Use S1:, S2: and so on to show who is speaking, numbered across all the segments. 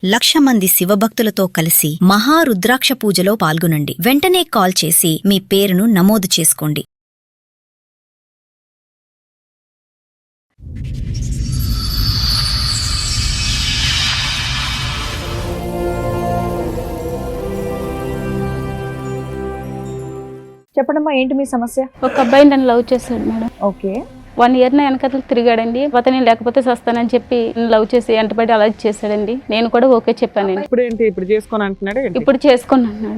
S1: 1,00,000 మంది శివభక్తులతో కలిసి మహారుద్రాక్ష పూజలో పాల్గొనండి. వెంటనే కాల్ చేసి మీ పేరును నమోదు చేసుకోండి.
S2: చెప్పడమ్మా, ఏంటి మీ సమస్య?
S3: ఒక అబ్బాయి నన్ను లవ్ చేశాడు మేడం.
S2: ఓకే.
S3: 1 year నా వెనకతలు తిరిగాడండి. నేను లేకపోతే వస్తానని చెప్పి లవ్ చేసి ఎంటబడి అలా చేశాడండి. నేను కూడా ఓకే చెప్పానండి.
S4: ఇప్పుడు ఏంటి, ఇప్పుడు చేసుకొని అంటున్నాడు?
S3: ఇప్పుడు చేసుకున్నాను.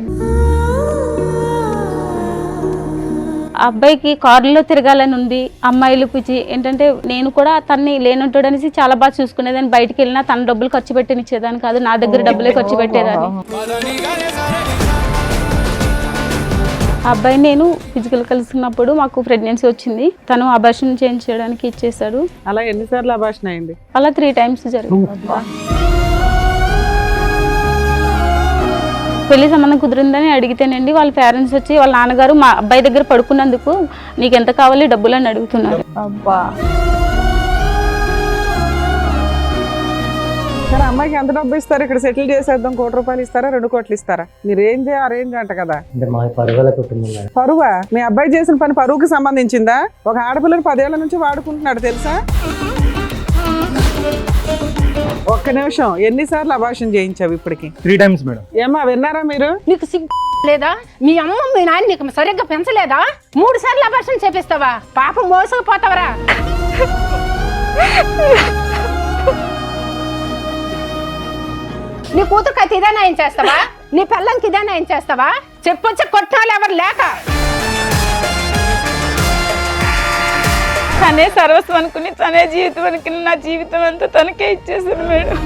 S3: ఆ అబ్బాయికి కారులో తిరగాలని ఉంది. అమ్మాయిలు పిచ్చి ఏంటంటే నేను కూడా తన్ని లేనుంటాడు అనేసి చాలా బాగా చూసుకునేదాన్ని. బయటికి వెళ్ళినా తన డబ్బులు ఖర్చు పెట్టనిచ్చేదాన్ని కాదు, నా దగ్గర డబ్బులే ఖర్చు పెట్టేదాన్ని. ఆ అబ్బాయి నేను ఫిజికల్ కలిసినప్పుడు మాకు ప్రెగ్నెన్సీ వచ్చింది. తను అబార్షన్ చేయించడానికి ఇచ్చేసాడు.
S4: అలా ఎన్నిసార్లు అబార్షన్ అయింది?
S3: అలా 3 times జరిగింది. పెళ్లి సంబంధం కుదిరిందని అడిగితేనండి వాళ్ళ పేరెంట్స్ వచ్చి వాళ్ళ నాన్నగారు మా అబ్బాయి దగ్గర పడుకున్నందుకు నీకు ఎంత కావాలి డబ్బులు అని అడుగుతున్నారు.
S2: అబ్బా,
S4: సరే, అమ్మాయికి ఎంత డబ్బు ఇస్తారు? ఇక్కడ సెటిల్ చేసేద్దాం, 1 కోటి రూపాయలు ఇస్తారా, 2 కోట్లు ఇస్తారా? మీ రేంజ్ అరేంజ్ అంట కదా. పరువా? మీ అబ్బాయి చేసిన పని పరువుకి సంబంధించిందా? ఒక ఆడపిల్లని 10 ఏళ్ల నుంచి వాడుకుంటున్నాడు తెలుసా? ఒక్క నిమిషం, ఎన్నిసార్లు అబార్షన్ చేయించావు ఇప్పటికి?
S5: 3 times మేడం.
S4: ఏమా విన్నారా మీరు?
S6: నీకు సిగ్గు లేదా? మీ అమ్మ మీ నాన్న నీకు సరిగ్గా పెంచలేదా? 3 సార్లు అబార్షన్ చేపిస్తావా? పాపం మోసకపోతావరా? నీ కూతురుకి అయితే ఇదే నయం చేస్తావా? నీ పిల్లంకి ఇదే నయం చేస్తావా? చెప్పొచ్చి కొట్టాలి ఎవరు లేక.
S3: తనే సర్వస్వం అనుకుని, తనే జీవితం అనుకుని నా జీవితం అంతా తనకే ఇచ్చేసాను మేడం.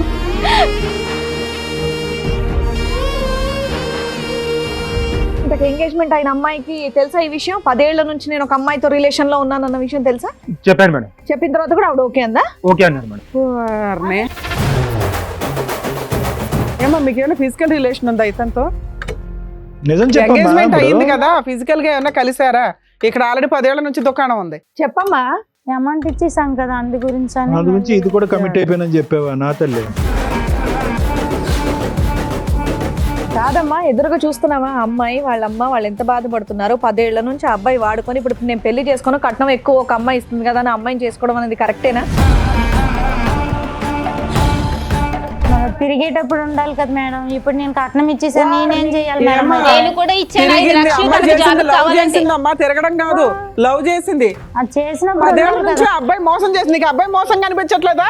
S2: ఇంతకు ఎంగేజ్మెంట్ అయిన అమ్మాయికి తెలుసా ఈ విషయం? 10 ఏళ్ల నుంచి నేను ఒక అమ్మాయితో రిలేషన్ లో ఉన్నానన్న విషయం తెలుసా?
S5: చెప్పాను మేడం.
S2: చెప్పిన తర్వాత కూడా ఆవిడ ఓకే అందా?
S5: ఓకే అన్నారు మేడం.
S4: వారిని. ఏమో మీకు ఏమైనా ఫిజికల్ రిలేషన్ ఉందా ఇతనితో?
S5: నిజం
S4: ఎంగేజ్మెంట్ అయింది
S5: చెప్పండి.
S4: కదా, ఫిజికల్ గా ఏమన్నా కలిసారా? ఇక్కడ ఆల్రెడీ 10 ఏళ్ల నుంచి దుకాణం ఉంది.
S2: చెప్పమ్మా.
S3: అమౌంట్ ఇచ్చేసాం కదా, అందు
S5: గురించి ఇది కూడా కమిట్ అయిపోయినని చెప్పావా నా తల్లి?
S2: కాదమ్మా, ఎదురుగా చూస్తున్నావా అమ్మాయి వాళ్ళ అమ్మ వాళ్ళు ఎంత బాధపడుతున్నారు. 10 ఏళ్ల నుంచి ఆ అబ్బాయి వాడుకొని ఇప్పుడు నేను పెళ్లి చేసుకుని కట్నం ఎక్కువ ఒక అమ్మాయి ఇస్తుంది కదా అని అమ్మాయిని చేసుకోవడం అనేది కరెక్టేనా?
S7: తిరిగేటప్పుడు ఉండాలి కదా మేడం. ఇప్పుడు నేను కట్నం ఇచ్చేసాను, నేనేం చేయాలి మేడం?
S3: నేను కూడా ఇచ్చాను 5 లక్షలు.
S4: అమ్మా తిరగడం కాదు, లవ్ చేసింది.
S7: అది చేసినప్పుడు
S4: 10 ఏళ్ల నుంచి అబ్బాయి మోసం చేసింది. నీకు అబ్బాయి మోసం కనిపించట్లేదా?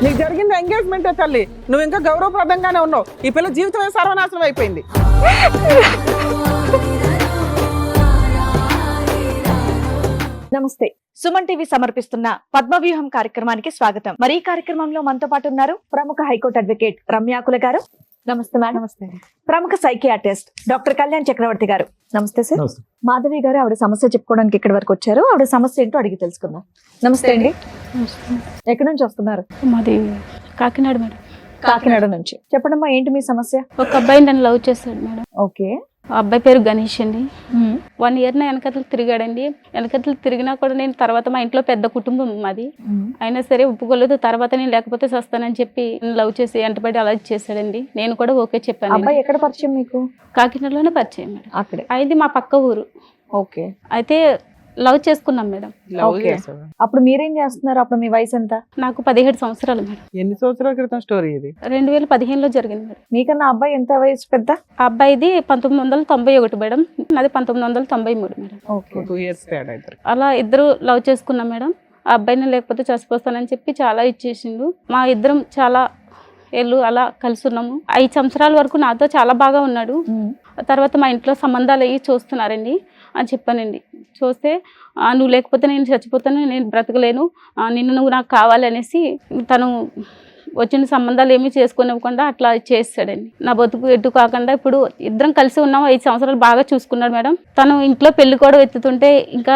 S4: నీకు జరిగింది ఎంగేజ్మెంట్ తల్లి, నువ్వు ఇంకా గౌరవప్రదంగానే ఉన్నావు. ఈ పిల్ల జీవితమే సర్వనాశనం అయిపోయింది.
S2: నమస్తే. సుమన్ టీవీ సమర్పిస్తున్న పద్మవ్యూహం కార్యక్రమానికి స్వాగతం. మరి ఈ కార్యక్రమంలో మనతో పాటు ఉన్నారు ప్రముఖ హైకోర్టు అడ్వకేట్ రమ్యాకుల గారు. నమస్తే మేడం.
S4: నమస్తే.
S2: ప్రముఖ సైకియాట్రిస్ట్ డాక్టర్ కళ్యాణ్ చక్రవర్తి గారు. నమస్తే సార్.
S5: నమస్తే.
S2: మాధవి గారు ఆవిడ సమస్య చెప్పుకోవడానికి ఇక్కడి వరకు వచ్చారు. ఆవిడ సమస్య ఏంటో అడిగి తెలుసుకుందాం. నమస్తే అండి. ఎక్కడి నుంచి వస్తున్నారు?
S3: మాది కాకినాడ మేడం.
S2: కాకినాడ నుంచి. చెప్పడమ్మా, ఏంటి మీ సమస్య?
S3: ఒక అబ్బాయి నన్ను లవ్ చేశాడు మేడం.
S2: ఓకే.
S3: ఆ అబ్బాయి పేరు గణేష్ అండి. 1 year నా వెనకతలు తిరిగాడండి. వెనకతలు తిరిగినా కూడా నేను తర్వాత మా ఇంట్లో పెద్ద కుటుంబం మాది, అయినా సరే ఒప్పుకోలేదు. తర్వాత నేను లేకపోతే వస్తానని చెప్పి లవ్ చేసి ఎంటబడి అలా చేశాడండి. నేను కూడా ఓకే చెప్పాను.
S2: అబ్బాయి ఎక్కడ పరిచయం మీకు?
S3: కాకినాడలోనే పరిచయం మేడం.
S2: అక్కడే.
S3: అది మా పక్క ఊరు.
S2: ఓకే.
S3: అయితే లవ్ చేసుకున్నాం మేడం.
S2: ఓకే. అప్పుడు మీరేం చేస్తున్నారు? అప్పుడు మీ వయసు ఎంత?
S3: నాకు 17 సంవత్సరాలు మేడం.
S4: ఎన్ని సంవత్సరాల క్రితం స్టోరీ ఇది?
S3: 2015లో జరిగింది మేడం.
S2: మీకన్నా అబ్బాయి ఎంత వయసు పెద్ద?
S3: ఆ అబ్బాయిది 1991 మేడం, నాది 1993 మేడం.
S2: ఓకే.
S4: 2 years తేడా ఇద్దరు.
S3: అలా ఇద్దరు లవ్ చేసుకున్నాం మేడం. ఆ అబ్బాయిని లేకపోతే చచ్చిపోతానని చెప్పి చాలా ఇచ్చేసిండు. మా ఇద్దరం చాలా ఏళ్ళు అలా కలిసి ఉన్నాము. 5 సంవత్సరాల వరకు నాతో చాలా బాగా ఉన్నాడు. తర్వాత మా ఇంట్లో సంబంధాలు అయ్యి చూస్తున్నారండి అని చెప్పానండి. చూస్తే నువ్వు లేకపోతే నేను చచ్చిపోతాను, నేను బ్రతకలేను, నిన్ను నువ్వు నాకు కావాలి అనేసి తను వచ్చిన సంబంధాలు ఏమీ చేసుకునివ్వకుండా అట్లా చేస్తాడండి. నా బతుకు ఎటు కాకుండా ఇప్పుడు ఇద్దరం కలిసి ఉన్నాము. 5 సంవత్సరాలు బాగా చూసుకున్నాడు మేడం. తను ఇంట్లో పెళ్లి కూడా ఎత్తుతుంటే ఇంకా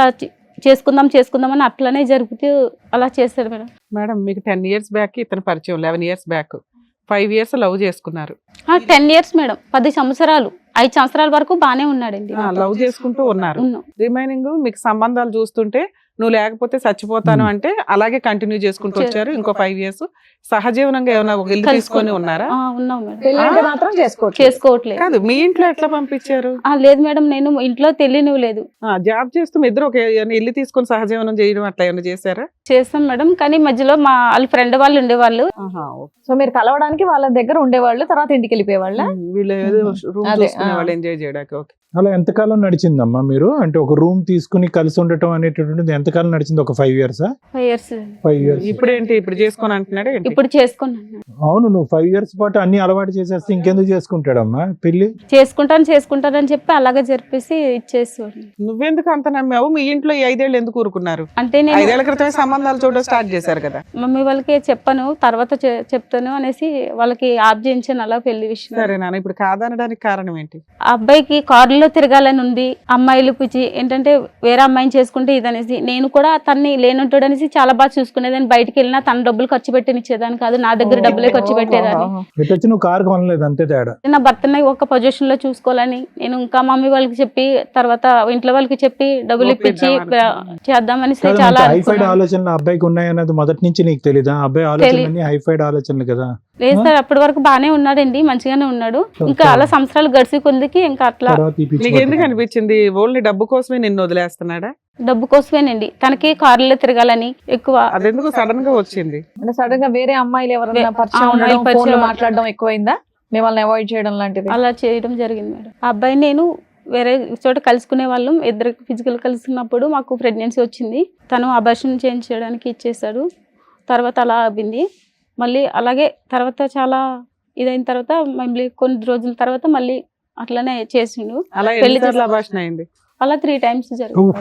S3: చేసుకుందామని అట్లనే జరుగుతూ అలా చేస్తాడు మేడం.
S4: మేడం మీకు 10 years బ్యాక్ ఇతను పరిచయం, 11 years బ్యాక్ 5 years లవ్ చేసుకున్నారు.
S3: 10 years మేడం, 10 సంవత్సరాలు. 5 సంవత్సరాల వరకు బానే ఉన్నాడండి.
S4: లవ్ చేసుకుంటూ ఉన్నారు. రిమైనింగ్ మీకు సంబంధాలు చూస్తుంటే నువ్వు లేకపోతే చచ్చిపోతాను అంటే అలాగే కంటిన్యూ చేసుకుంటూ వచ్చారు. ఇంకో 5 years సహజీవనంగా ఏమైనా ఒక ఇల్లు తీసుకొని ఉన్నారా?
S3: ఉన్నాం మేడం.
S2: పెళ్లి అంటే మాత్రం చేసుకోవచ్చు.
S3: చేసుకోవట్లేదు.
S4: కాదు, మీ ఇంట్లో ఎట్లా పంపించారు?
S3: లేదు మేడం, నేను ఇంట్లో తెలియనివి లేదు.
S4: జాబ్ చేస్తూ మీ ఇద్దరు ఒక ఇల్లు తీసుకొని సహజీవనం చేయడం అట్లా ఏమైనా చేశారా?
S3: చేస్తాం మేడం, కానీ మధ్యలో మా వాళ్ళ ఫ్రెండ్ వాళ్ళు ఉండేవాళ్ళు.
S2: సో మీరు కలవడానికి వాళ్ళ దగ్గర ఉండేవాళ్ళు, తర్వాత ఇంటికి వెళ్ళిపోయేవాళ్ళ?
S4: వీళ్ళు ఏదో రూమ్
S2: అదే,
S4: చూసుకునే వాళ్ళు ఎంజాయ్ చేయడానికి. ఓకే.
S5: అలా ఎంతకాలం నడిచిందమ్మా మీరు? అంటే ఒక రూమ్ తీసుకుని కలిసి ఉండటం అనేటటువంటిది ఎంతకాలం నడిచింది? ఒక 5 years?
S3: 5 years.
S5: 5 years.
S4: ఇప్పుడేంటి ఇప్పుడు చేసుకొని అంటున్నాడు?
S3: ఇప్పుడు చేసుకున్నాను.
S5: అవును, నువ్వు 5 years పాటు అన్ని అలవాటు చేసేస్తే ఇంకెందుకు చేసుకుంటాడమ్మా పెళ్లి?
S3: చేసుకుంటానని చెప్పి అలాగే జరిపేసి ఇచ్చేసేవాడు.
S4: నువ్వెందుకు అంత నమ్మావు? మీ ఇంట్లో ఈ 5 ఏళ్ళు ఎందుకు ఊరుకున్నారు?
S3: అంటే నేను
S4: 5 ఏళ్ల క్రితమే సంబంధాలు చూడడం స్టార్ట్ చేశారు కదా.
S3: మమ్మీ వాళ్ళకి చెప్పాను, తర్వాత చెప్తాను అనేసి వాళ్ళకి ఆప్ చేయించాను అలా పెళ్లి విషయం.
S4: సరే నాన్న, ఇప్పుడు కాదనడానికి కారణం ఏంటి?
S3: ఆ అబ్బాయికి కారులో తిరగాలని ఉంది, అమ్మాయిలు పిచ్చి ఏంటంటే వేరే అమ్మాయిని చేసుకుంటే ఇదనేసి. నేను కూడా తన్ని లేనుంటాడు అనేసి చాలా బాగా చూసుకునేదాన్ని. బయటికి వెళ్ళినా తన డబ్బులు ఖర్చు పెట్టినిచ్చేదాన్ని కాదు, నా దగ్గర డబ్బులే ఖర్చు పెట్టేదాన్ని.
S5: ఎటు వచ్చి నువ్వు కారు కొనలేదు, అంతే తేడా.
S3: నా భర్తని ఒక పొజిషన్ లో చూసుకోవాలని నేను ఇంకా మమ్మీ వాళ్ళకి చెప్పి తర్వాత ఇంట్లో వాళ్ళకి చెప్పి డబ్బులు ఇప్పించి చేద్దామని చాలా
S5: హైఫైడ్ ఆలోచనలు అబ్బాయికి ఉన్నాయన్నది మొదటి నుంచి నీకు తెలీదా? అబ్బాయి ఆలోచనలన్నీ హైఫైడ్ ఆలోచనలు కదా.
S3: లేదు సార్, అప్పటి వరకు బానే ఉన్నాడండి, మంచిగానే ఉన్నాడు. ఇంకా అలా సంవత్సరాలు గడిచి కొందికి ఇంకా అట్లా.
S4: నీకు ఎందుకు అనిపించింది ఓన్లీ డబ్బు కోసమే నిన్ను వదిలేస్తున్నాడా?
S3: డబ్బు కోసమేనండి, తనకి కారులో తిరగాలని ఎక్కువ.
S4: అదెందుకు సడన్ గా వచ్చింది?
S2: అంటే సడన్ గా వేరే అమ్మాయిలు ఎవరైనా పరిచయం ఉండడం, ఫోన్ లో మాట్లాడడం ఎక్కువైందా? మిమ్మల్ని అవాయిడ్ చేయడం లాంటిది
S3: అలా చేయడం జరిగింది మేడం. ఆ అబ్బాయి నేను వేరే చోట కలుసుకునే వాళ్ళం, ఇద్దరు ఫిజికల్ కలుసుకున్నప్పుడు మాకు ప్రెగ్నెన్సీ వచ్చింది. తను అబార్షన్ చేయించడానికి ఇచ్చేసాడు. తర్వాత అలా అయింది. మళ్ళీ అలాగే తర్వాత చాలా ఇదైన తర్వాత మళ్ళీ కొన్ని రోజుల తర్వాత మళ్ళీ అట్లానే చేసిండు. పెళ్లి
S4: అబార్షన్ అయింది.
S3: అలా 3 times జరిగింది.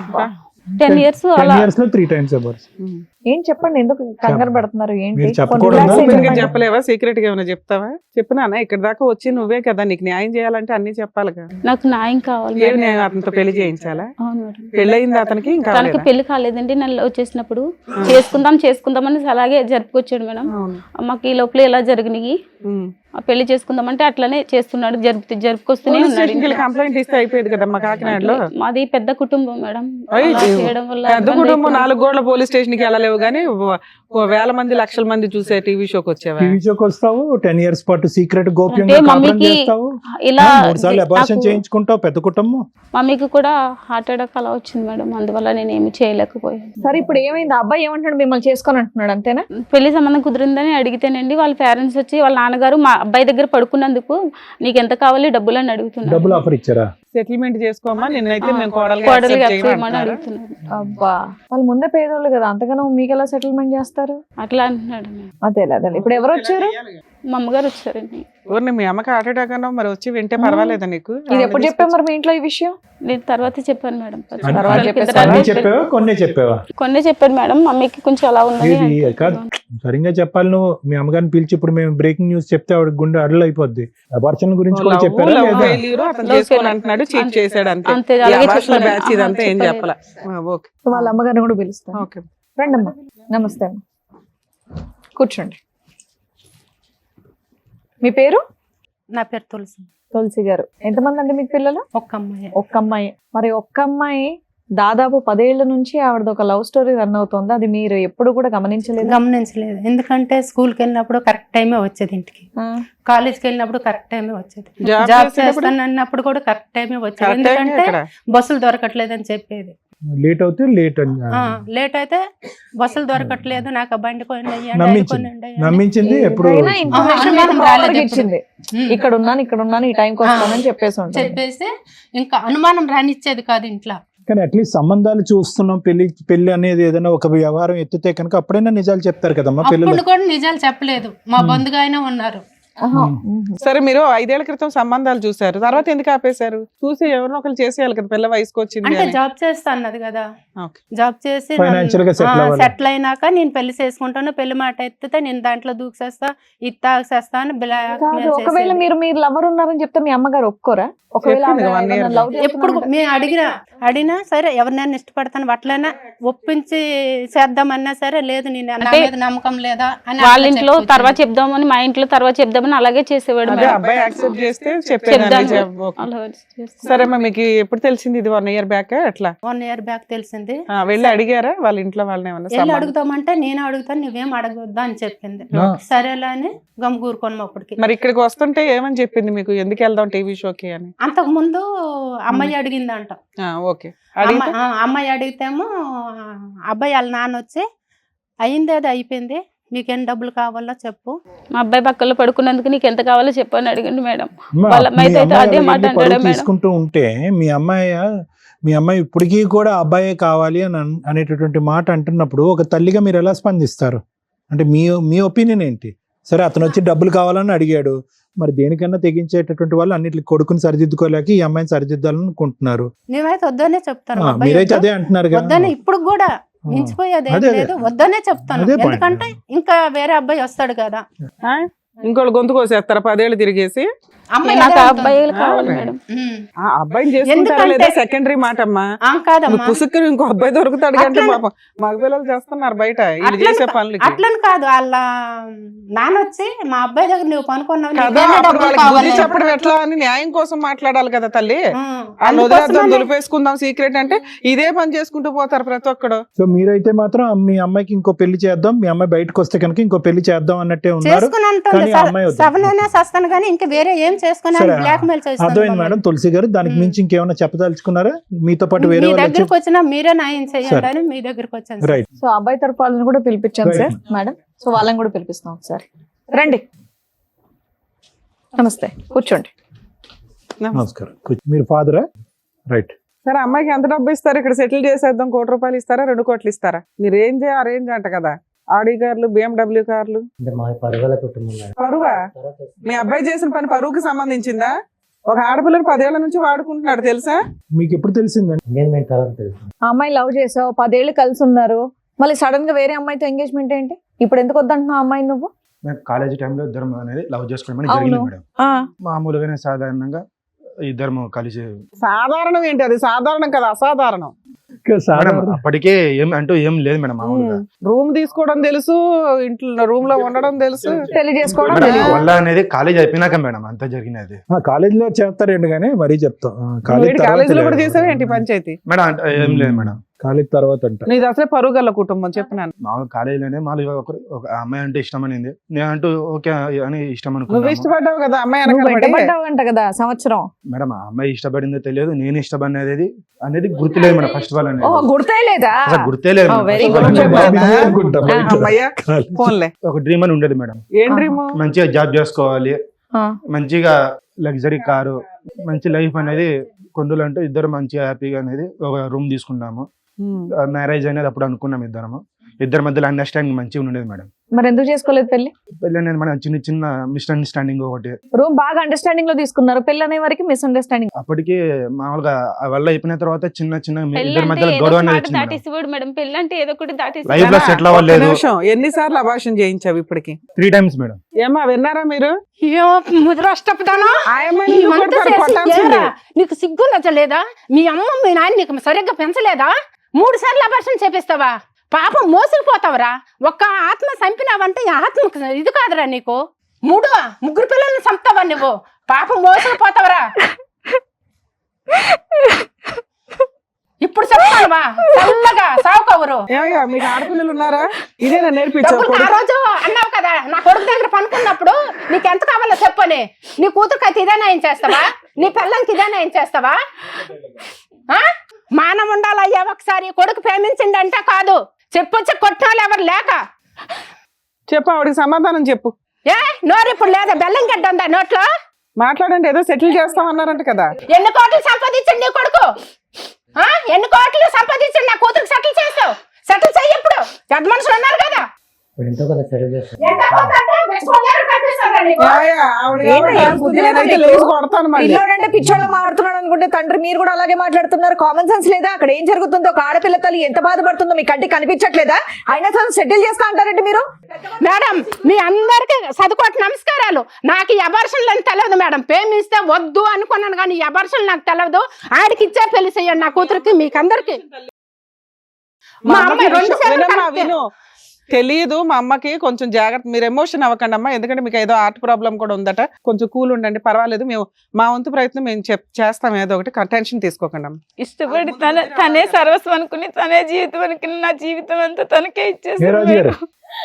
S3: 10 years అలా
S5: 10 years లో 3 times అబార్షన్.
S2: ఏం చెప్పండి, ఎందుకు కంగారు పడుతున్నారు? ఏంటి
S5: మీరు చెప్పకూడదా?
S4: చెప్పలేవా? సీక్రెట్ గా ఏమైనా చెప్తావా? చెప్పినా ఇక్కడ దాకా వచ్చి నువ్వే కదా, నీకు న్యాయం చేయాలంటే అన్ని చెప్పాలిగా.
S3: నాకు న్యాయం కావాలి.
S4: ఏం న్యాయం? అతనితో పెళ్లి చేయించాలా?
S3: అవును మేడం.
S4: పెళ్లి అయింది అతనికి? ఇంకా
S3: తనకి పెళ్లి కాలేదండి. నన్ను వచ్చేసినప్పుడు చేసుకుందాం అని అలాగే జరుపుకొచ్చాడు మేడం. మాకు ఈ లోపల ఎలా జరిగినాయి, పెళ్లి చేసుకుందామంటే అట్లనే చేస్తున్నాడు, జరుపుకొస్తూనే ఉన్నాడు.
S4: కంప్లైంట్ ఇస్తే అయిపోయేది కదమ్మా కాకినాడలో.
S3: మాది పెద్ద కుటుంబం మేడం. చేయడం వల్ల
S4: పెద్ద కుటుంబం 4 గోడల పోలీస్ స్టేషన్ కి వెళ్ళలేవు కానీ వేల మంది లక్షల మంది చూసే టీవీ షోకి వచ్చావా?
S5: టీవీ షోకి వస్తావు, 10 years పాటు సీక్రెట్ గోప్యంగా కాపురం చేస్తావు,
S3: ఇలా
S5: 3 సార్లు అబార్షన్ చేయించుకుంటావు. పెద్ద కుటుంబం.
S3: మమ్మీకి కూడా హార్ట్ అటాక్ అలా వచ్చింది మేడం, అందువల్ల నేను ఏమి చేయలేకపోయాను.
S2: సరే ఇప్పుడు ఏమైంది? అబ్బాయి ఏమంటాడు? మిమ్మల్ని చేసుకొని అంటున్నాడు అంతేనా?
S3: పెళ్లి సంబంధం కుదిరిందని అడిగితేనండి వాళ్ళ పేరెంట్స్ వచ్చి వాళ్ళ నాన్నగారు మా అబ్బాయి దగ్గర పడుకున్నందుకు నీకు ఎంత కావాలి డబ్బులు అని అడుగుతున్నారు.
S5: డబ్బులు ఆఫర్ ఇచ్చారా?
S4: సెటిల్మెంట్ చేసుకోమా, నిన్నైతే మేము
S3: కోడలిగా చేయమని అడుగుతున్నారు.
S2: అబ్బా, వాళ్ళు ముందే పేదోళ్ళు కదా, అంతగానో మీకు ఎలా సెటిల్మెంట్ చేస్తారు?
S3: అట్లా అంటున్నాడు.
S2: అదే అదే. ఇప్పుడు ఎవరు వచ్చారు?
S3: మా అమ్మగారు వచ్చారండి.
S4: ఊరిని మీ అమ్మకి హార్ట్ అటాక్ అన్నా మరి వచ్చి వింటే పర్వాలేదా నీకు?
S2: ఇది ఎప్పుడు చెప్పావు మరి మీ ఇంట్లో ఈ విషయం?
S3: నేను తర్వాత చెప్పాను మేడం.
S5: కొన్ని
S3: చెప్పాను మేడం. మమ్మీకి కొంచెం అలా ఉందని.
S5: కాదు, సరిగ్గా చెప్పాలి. నువ్వు మీ అమ్మగారిని పిలిచి ఇప్పుడు మేము బ్రేకింగ్ న్యూస్ చెప్తే ఆవిడ గుండె అడలు అయిపోద్ది. అబార్షన్ గురించి కూడా చెప్పారు.
S2: వాళ్ళ అమ్మగారిని కూడా పిలుస్తాను. రండి అమ్మా. నమస్తే అమ్మ, కూర్చోండి. మీ పేరు?
S6: నా పేరు తులసి.
S2: తులసి గారు. ఎంతమంది అండి మీకు పిల్లలు?
S6: ఒక్క అమ్మాయి.
S2: ఒక్క అమ్మాయి. మరి ఒక్క అమ్మాయి దాదాపు 10 ఏళ్ల నుంచి ఆవిడది ఒక లవ్ స్టోరీ రన్ అవుతుంది. అది మీరు ఎప్పుడు కూడా
S6: గమనించలేదు. ఎందుకంటే స్కూల్కి వెళ్ళినప్పుడు కరెక్ట్ టైమే వచ్చేది, ఇంటికి కాలేజ్కి వెళ్ళినప్పుడు కరెక్ట్ టైమే వచ్చేది, జాబ్ చేస్తాను అన్నప్పుడు కూడా కరెక్ట్ టైమే వచ్చేది. ఎందుకంటే బస్సులు దొరకట్లేదని చెప్పేది.
S5: లేట్
S6: అయితే బస్సులు దొరకట్లేదు, నాకు బండి
S5: నమ్మించింది. ఎప్పుడు
S2: ఇచ్చింది, ఇక్కడ ఉన్నాను ఈ టైంకి వస్తానని చెప్పేసి
S6: ఇంకా అనుమానం రానిచ్చేది కాదు ఇంట్లో.
S5: కానీ అట్లీస్ట్ సంబంధాలు చూస్తున్నాం, పెళ్లి అనేది ఏదైనా ఒక వ్యవహారం ఎత్తితే కనుక అప్పుడైనా నిజాలు చెప్తారు కదమ్మా.
S6: పిల్లలు కూడా నిజాలు చెప్పలేదు, మా బంధుగా అయినా ఉన్నారు.
S4: సరే, మీరు 5 ఏళ్ల క్రితం సంబంధాలు చూసారు, తర్వాత ఎందుకు ఆపేశారు? చూసి ఎవరినో ఒకరు చేసేయాలి కదా, పిల్ల వయసుకు వచ్చింది.
S6: అంటే జాబ్ చేస్తా అన్నది కదా, జాబ్ చేసి సెటిల్ అయినాక నేను పెళ్లి చేసుకుంటాను, పెళ్లి మాట ఎత్తితే నేను దాంట్లో దూకేస్తా, ఇది తాగేస్తా అని.
S2: ఒకవేళ మీరు లవర్ ఉన్నారని చెప్తే మీ అమ్మగారు ఒప్పుకోరా?
S6: ఎప్పుడు మేము అడిగినా సరే, ఎవరినైనా ఇష్టపడతాను అట్లైనా ఒప్పించి చేద్దామన్నా సరే, లేదు నేను నమ్మకం లేదా అని
S3: వాళ్ళ ఇంట్లో తర్వాత చెప్దామని, మా ఇంట్లో తర్వాత చెప్దాం ఏమైనా అలాగే చేసేవాడు
S4: అదే
S3: మేడం.
S4: అబ్బాయి యాక్సెప్ట్ చేస్తే చెప్పేదాన్ని.
S3: చెప్దాను. అలా చేస్తే-
S4: సరే అమ్మా, మీకు ఎప్పుడు తెలిసింది ఇది 1 year బ్యాక్ అట్లా?
S6: 1 year బ్యాక్ తెలిసింది.
S4: వెళ్ళి అడిగారా వాళ్ళ ఇంట్లో వాళ్ళని ఏమన్నా
S6: వెళ్ళి
S4: సంబంధం?
S6: అడుగుతామంటే నేను అడుగుతాను నువ్వేం అడగొద్దా అని చెప్పింది.
S5: ఆ.
S6: సరేలే అని గమ్ కూరుకోను అప్పటికి.
S4: మరి ఇక్కడికి వస్తుంటే ఏమని చెప్పింది మీకు, ఎందుకు వెళ్దాం టీవీ షోకి అని?
S6: అంతకు ముందు అమ్మాయి అడిగిందంట.
S4: ఓకే, అడిగితే
S6: అమ్మాయి అడిగితేమో అబ్బాయి వాళ్ళ నాన్న వచ్చి అయింది అది అయిపోయింది, మీకేం డబ్బులు కావాలో చెప్పు.
S3: మా అబ్బాయి పక్కలో పడుకున్నందుకు నీకు ఎంత కావాలో చెప్పని అడిగండి మేడం.
S5: అమ్మా,
S3: వాళ్ళ
S5: మీ
S3: అమ్మాయితో అయితే
S5: అమ్మాయి
S3: అదే
S5: అలా
S3: మాట
S5: వెళ్ళి
S3: అంటాడా
S5: పరువు
S3: మేడం?
S5: తీసుకుంటూ ఉంటే మీ అమ్మాయి ఇప్పటికీ కూడా అబ్బాయే కావాలి అని అనేటటువంటి మాట అంటున్నప్పుడు ఒక తల్లిగా మీరు ఎలా స్పందిస్తారు? అంటే మీ ఒపీనియన్ ఏంటి? సరే, అతను వచ్చి డబ్బులు కావాలని అడిగాడు, మరి దేనికన్నా తెగించేటటువంటి వాళ్ళు అన్నిటికి కొడుకుని సరిదిద్దుకోలేక ఈ అమ్మాయిని సరిదిద్దాలనుకుంటున్నారు.
S6: నేనైతే వద్దనే చెప్తాను. అబ్బాయి
S5: మీరైతే అదే అంటున్నారు కదా.
S6: వద్దనే ఇప్పుడు కూడా మించిపోయేది ఏం
S5: అదే, అదే.
S6: లేదు, వద్దనే చెప్తాను.
S5: అదే point.
S6: ఎందుకంటే ఇంకా వేరే అబ్బాయి వస్తాడు కదా.
S4: ఇంకోళ్ళు గొంతు కోసేస్తారా 10 ఏళ్ళు తిరిగేసి?
S6: అమ్మాయి
S3: నాకు
S6: అదే
S3: ఆ
S6: అంటుంది.
S3: అబ్బాయిలు కావాలి మేడం.
S6: ఉమ్.
S4: ఆ అబ్బాయిని చేసుకుంటారా లేదా సెకండరీ మాట అమ్మా.
S6: కాదమ్మా,
S4: పుసుక్కుని ఇంకో అబ్బాయి దొరుకుతాడు కంటే
S6: అట్లా-
S4: పాపం మగపిల్లలు చేస్తున్నారు బయట వీళ్ళు
S6: అట్లని
S4: చేసే పనులకి
S6: అట్లని కాదు, వాళ్ళ నాన్న వచ్చి మా అబ్బాయి దగ్గర నువ్వు పనుకున్నావు,
S4: కదా.
S6: నీకేమీ
S4: అప్పుడు
S6: డబ్బులు
S4: వాళ్ళకి
S6: కావాలి.
S4: బుద్ధి చెప్పడం ఎట్లా అని న్యాయం కోసం మాట్లాడాలి కదా తల్లి. వాళ్ళు
S6: అందుకోసమనే-
S4: వదిలేద్దాం, దులిపేసుకుందాం సీక్రెట్ అంటే ఇదే పని చేసుకుంటూ పోతారు ప్రతి ఒక్కడు.
S5: సో మీరైతే మాత్రం మీ అమ్మాయికి ఇంకో పెళ్లి చేద్దాం, మీ అమ్మాయి బయటకు వస్తే కనుక ఇంకో పెళ్లి చేద్దాం అన్నట్టే ఉన్నారు.
S6: చేసుకుని అంటుంది
S5: కానీ ఆ అమ్మాయి వద్దు.
S6: సవనైనా సస్తాను కానీ ఇంకా వేరే ఏం చేసుకుని
S5: సరే,
S6: బ్లాక్ మెయిల్
S5: అర్థమైంది మేడం. తులసి గారు, దానికి మించి ఇంకేమైనా చెప్పదలుచుకున్నారా? మీతో పాటు వేరే
S6: మీ
S5: వాళ్ళు
S6: దగ్గరకు వచ్చినా మీరే న్యాయం చేయండి అని మీ దగ్గరకు వచ్చాను సార్.
S5: రైట్.
S2: సో అబ్బాయి తరపు వాళ్ళని కూడా పిలిపించాం
S5: Right.
S2: Sir madam. సో వాళ్ళని కూడా పిలిపిస్తాం ఒకసారి. రండి, నమస్తే, కూర్చోండి.
S5: నమస్కారం. మీరు ఫాదరా? రైట్.
S4: సరే, అమ్మాయికి ఎంత డబ్బు ఇస్తారు? ఇక్కడ సెటిల్ చేసేద్దాం, 1 కోటి రూపాయలు ఇస్తారా 2 కోట్లు ఇస్తారా? మీ రేంజ్ ఆ రేంజ్ అంట కదా. ఆడి కార్లు, BMW కార్లు. పరువా? మీ అబ్బాయి చేసిన పని పరువుకి సంబంధించిందా? ఒక ఆడపిల్లని 10 ఏళ్ల నుంచి వాడుకుంటున్నాడు తెలుసా?
S5: మీకు ఎప్పుడు తెలిసిందండి?
S2: ఆ అమ్మాయి లవ్ చేసావు, 10 ఏళ్ళు కలిసి ఉన్నారు, మళ్ళీ సడన్ గా వేరే అమ్మాయితో ఎంగేజ్మెంట్ ఏంటి? ఇప్పుడు ఎందుకు వద్దంటున్నావు ఆ అమ్మాయి నువ్వు?
S8: కాలేజీ టైంలో ఇద్దరం అనేది లవ్ చేసుకోవడం
S2: అవును.
S8: జరిగింది మేడం. మామూలుగానే సాధారణంగా ఇద్దరం కలిసి
S4: సాధారణం ఏంటి? అది సాధారణం కదా, అసాధారణం.
S8: మేడం అప్పటికే ఏం లేదు మేడం. మామూలుగా
S4: రూమ్ తీసుకోవడం తెలుసు, ఇంట్లో రూమ్ లో ఉండడం తెలుసు,
S2: పెళ్లి చేసుకోవడం
S8: మేడం
S2: తెలియదు.
S8: వల్ల అనేది కాలేజ్ అయిపోయినాక మేడం అంతా జరిగినది.
S5: కాలేజీలో చేస్తారండి, కానీ మరీ చెప్తాం
S4: కాలేజీలో కూడా చేసావు ఏంటి పంచాయతీ?
S8: మేడం ఏం లేదు మేడం.
S5: కాలేజ్ తర్వాత అంట.
S4: నీది అసలే పరుగల్ల కుటుంబం చెప్పినాను.
S8: మామూలు కాలేజీలోనే మామూలుగా ఒక అమ్మాయి అంటే ఇష్టం అనింది, నేను అంటూ ఓకే అని ఇష్టం
S4: నువ్వు
S8: అనుకున్నాను
S4: ఇష్టపడ్డావు కదా అమ్మాయి
S2: నువ్వు
S4: వెనకాల పడి.
S2: వెంటబడ్డావంట కదా సంవత్సరం.
S8: మేడం. ఆ అమ్మాయి ఇష్టపడిందో తెలియదు, నేను ఇష్టపడినది అనేది గుర్తులేదు మేడం. ఫస్ట్ ఆల్
S2: ఓ గుర్తే లేదా?
S8: అసలు గుర్తే లేదు
S2: Oh,
S8: madam.
S2: very
S8: First
S2: good.
S8: of all
S2: చెప్పాను.
S5: అనుకుంటాం బయట.
S4: అమ్మయ్య ఫోన్లే.
S8: ఒక డ్రీమ్ అని ఉండేది మేడం.
S4: ఏం డ్రీమ్?
S8: మంచిగా జాబ్ చేసుకోవాలి,
S2: ఆ.
S8: మంచిగా లగ్జరీ కారు, మంచి లైఫ్ అనేది కొండలంటూ ఇద్దరు మంచిగా హ్యాపీగా అనేది ఒక రూమ్ తీసుకున్నాము. మ్యారేజ్ అనేది అప్పుడు అనుకున్నాం ఇద్దరి మధ్యలో అండర్స్టాండింగ్ మంచిగా ఉండేది మేడం.
S2: మరి ఎందుకు చేసుకోలేదు పెళ్లి?
S8: పెళ్ళి అనేది మనం చిన్న చిన్న మిస్అండర్స్టాండింగ్ ఒకటి.
S2: రూమ్ బాగా అండర్స్టాండింగ్ లో తీసుకున్నారు, పెళ్లి అనే వరకు మిస్అండర్స్టాండింగ్.
S8: అప్పటికి మామూలుగా ఆ వల్ల అయిపోయిన తర్వాత చిన్న చిన్న
S3: పెళ్ళి
S8: ఇద్దరి
S3: అంటే
S8: మధ్యలో
S3: ఏదో
S8: గొడవ
S3: ఒక
S8: అనేది
S3: మాట
S8: వచ్చింది మేడం.
S3: దాటేసేవాడు మేడం. పెళ్ళి అంటే ఏదో ఒకటి దాటేసి
S8: లైఫ్ లో సెటిల్ అవ్వలేదు.
S4: ఎన్నిసార్లు అభాషణ చేయించావు ఇప్పటికి?
S8: 3 times మేడం.
S4: ఏమా విన్నారా మీరు?
S6: నీకు సిగ్గు నచ్చలేదా? మీ అమ్మ మీ నాన్న నీకు సరిగ్గా పెంచలేదా? 3 సార్లు అభాషణ చేపిస్తావా? పాపం మోసుకుపోతావరా? ఒక్క ఆత్మ చంపినావంటే ఈ ఆత్మ ఇది కాదురా నీకు. 3 పిల్లల్ని చంపుతావా నువ్వు? పాపం మోసుకుపోతావరా? ఇప్పుడు చెప్తావా? చల్లగా సావుకోవరు.
S4: ఏమయ్యా మీకు ఆడపిల్లలు ఉన్నారా? ఇదే నేను నేర్పించావు.
S6: ఆ రోజు అన్నావు కదా నా కొడుకు దగ్గర పనుకున్నప్పుడు నీకు ఎంత కావాలో చెప్పని. నీ కూతురుకి అయితే ఇదేనా ఏం చేస్తావా? నీ పిల్లలకి ఇదేనా ఏం చేస్తావా? మానం ఉండాలయ్యా. ఒకసారి కొడుకు ప్రేమించిండంటే కాదు, చెప్పొచ్చి కొట్టాలి ఎవరు లేక.
S4: చెప్పు, ఆవిడకి సమాధానం చెప్పు.
S6: నోరు ఇప్పుడు లేదా? బెల్లం గడ్డ ఉందా నోట్లో?
S4: మాట్లాడండి. ఏదో సెటిల్ చేస్తామన్నారంట కదా.
S6: ఎన్ని కోట్లు సంపాదించండి నీ కొడుకు? ఎన్ని కోట్లు సంపాదించండి నా కూతురికి సెటిల్ చేస్తావు? సెటిల్ చెయ్యి. ఇప్పుడు పెద్ద మనుషులు ఉన్నారు కదా.
S2: పిల్లోడంటే పిచ్చోళ్ళ మాట్లాడుతున్నాడు అనుకుంటే తండ్రి మీరు కూడా అలాగే మాట్లాడుతున్నారు. కామన్ సెన్స్ లేదా? అక్కడ ఏం జరుగుతుందో, ఒక ఆడపిల్ల తల్లి ఎంత బాధపడుతుందో మీ కంటికి కనిపించట్లేదా? అయినా సరే సెటిల్ చేస్తా అంటారంటే మీరు.
S6: మేడం మీ అందరికి చదువుకోటి నమస్కారాలు. నాకు ఈ అబార్షన్లు అని తెలియదు మేడం. ప్రేమిస్తే వద్దు అనుకున్నాను కానీ ఈ అబార్షన్లు నాకు తెలియదు. ఆడికి ఇచ్చే పెళ్లి చేయండి నా కూతురికి, మీకు అందరికి. మా అమ్మాయి 2 సార్లు
S4: విను, తెలియదు మా అమ్మకి, కొంచెం జాగ్రత్త, మీరు ఎమోషన్ అవ్వకండి అమ్మా, ఎందుకంటే మీకు ఏదో హార్ట్ ప్రాబ్లం కూడా ఉందట, కొంచెం కూల్ ఉండండి, పర్వాలేదు, మేము మా వంతు ప్రయత్నం మేము చేస్తాం, ఏదో ఒకటి టెన్షన్ తీసుకోకండి అమ్మ.
S3: ఇష్టపడి తనే సర్వస్వం అనుకుని, తనే జీవితం అనుకుని, నా జీవితం అంతా తనకే
S5: ఏ
S3: ఇచ్చేసాను
S5: రాజు గారు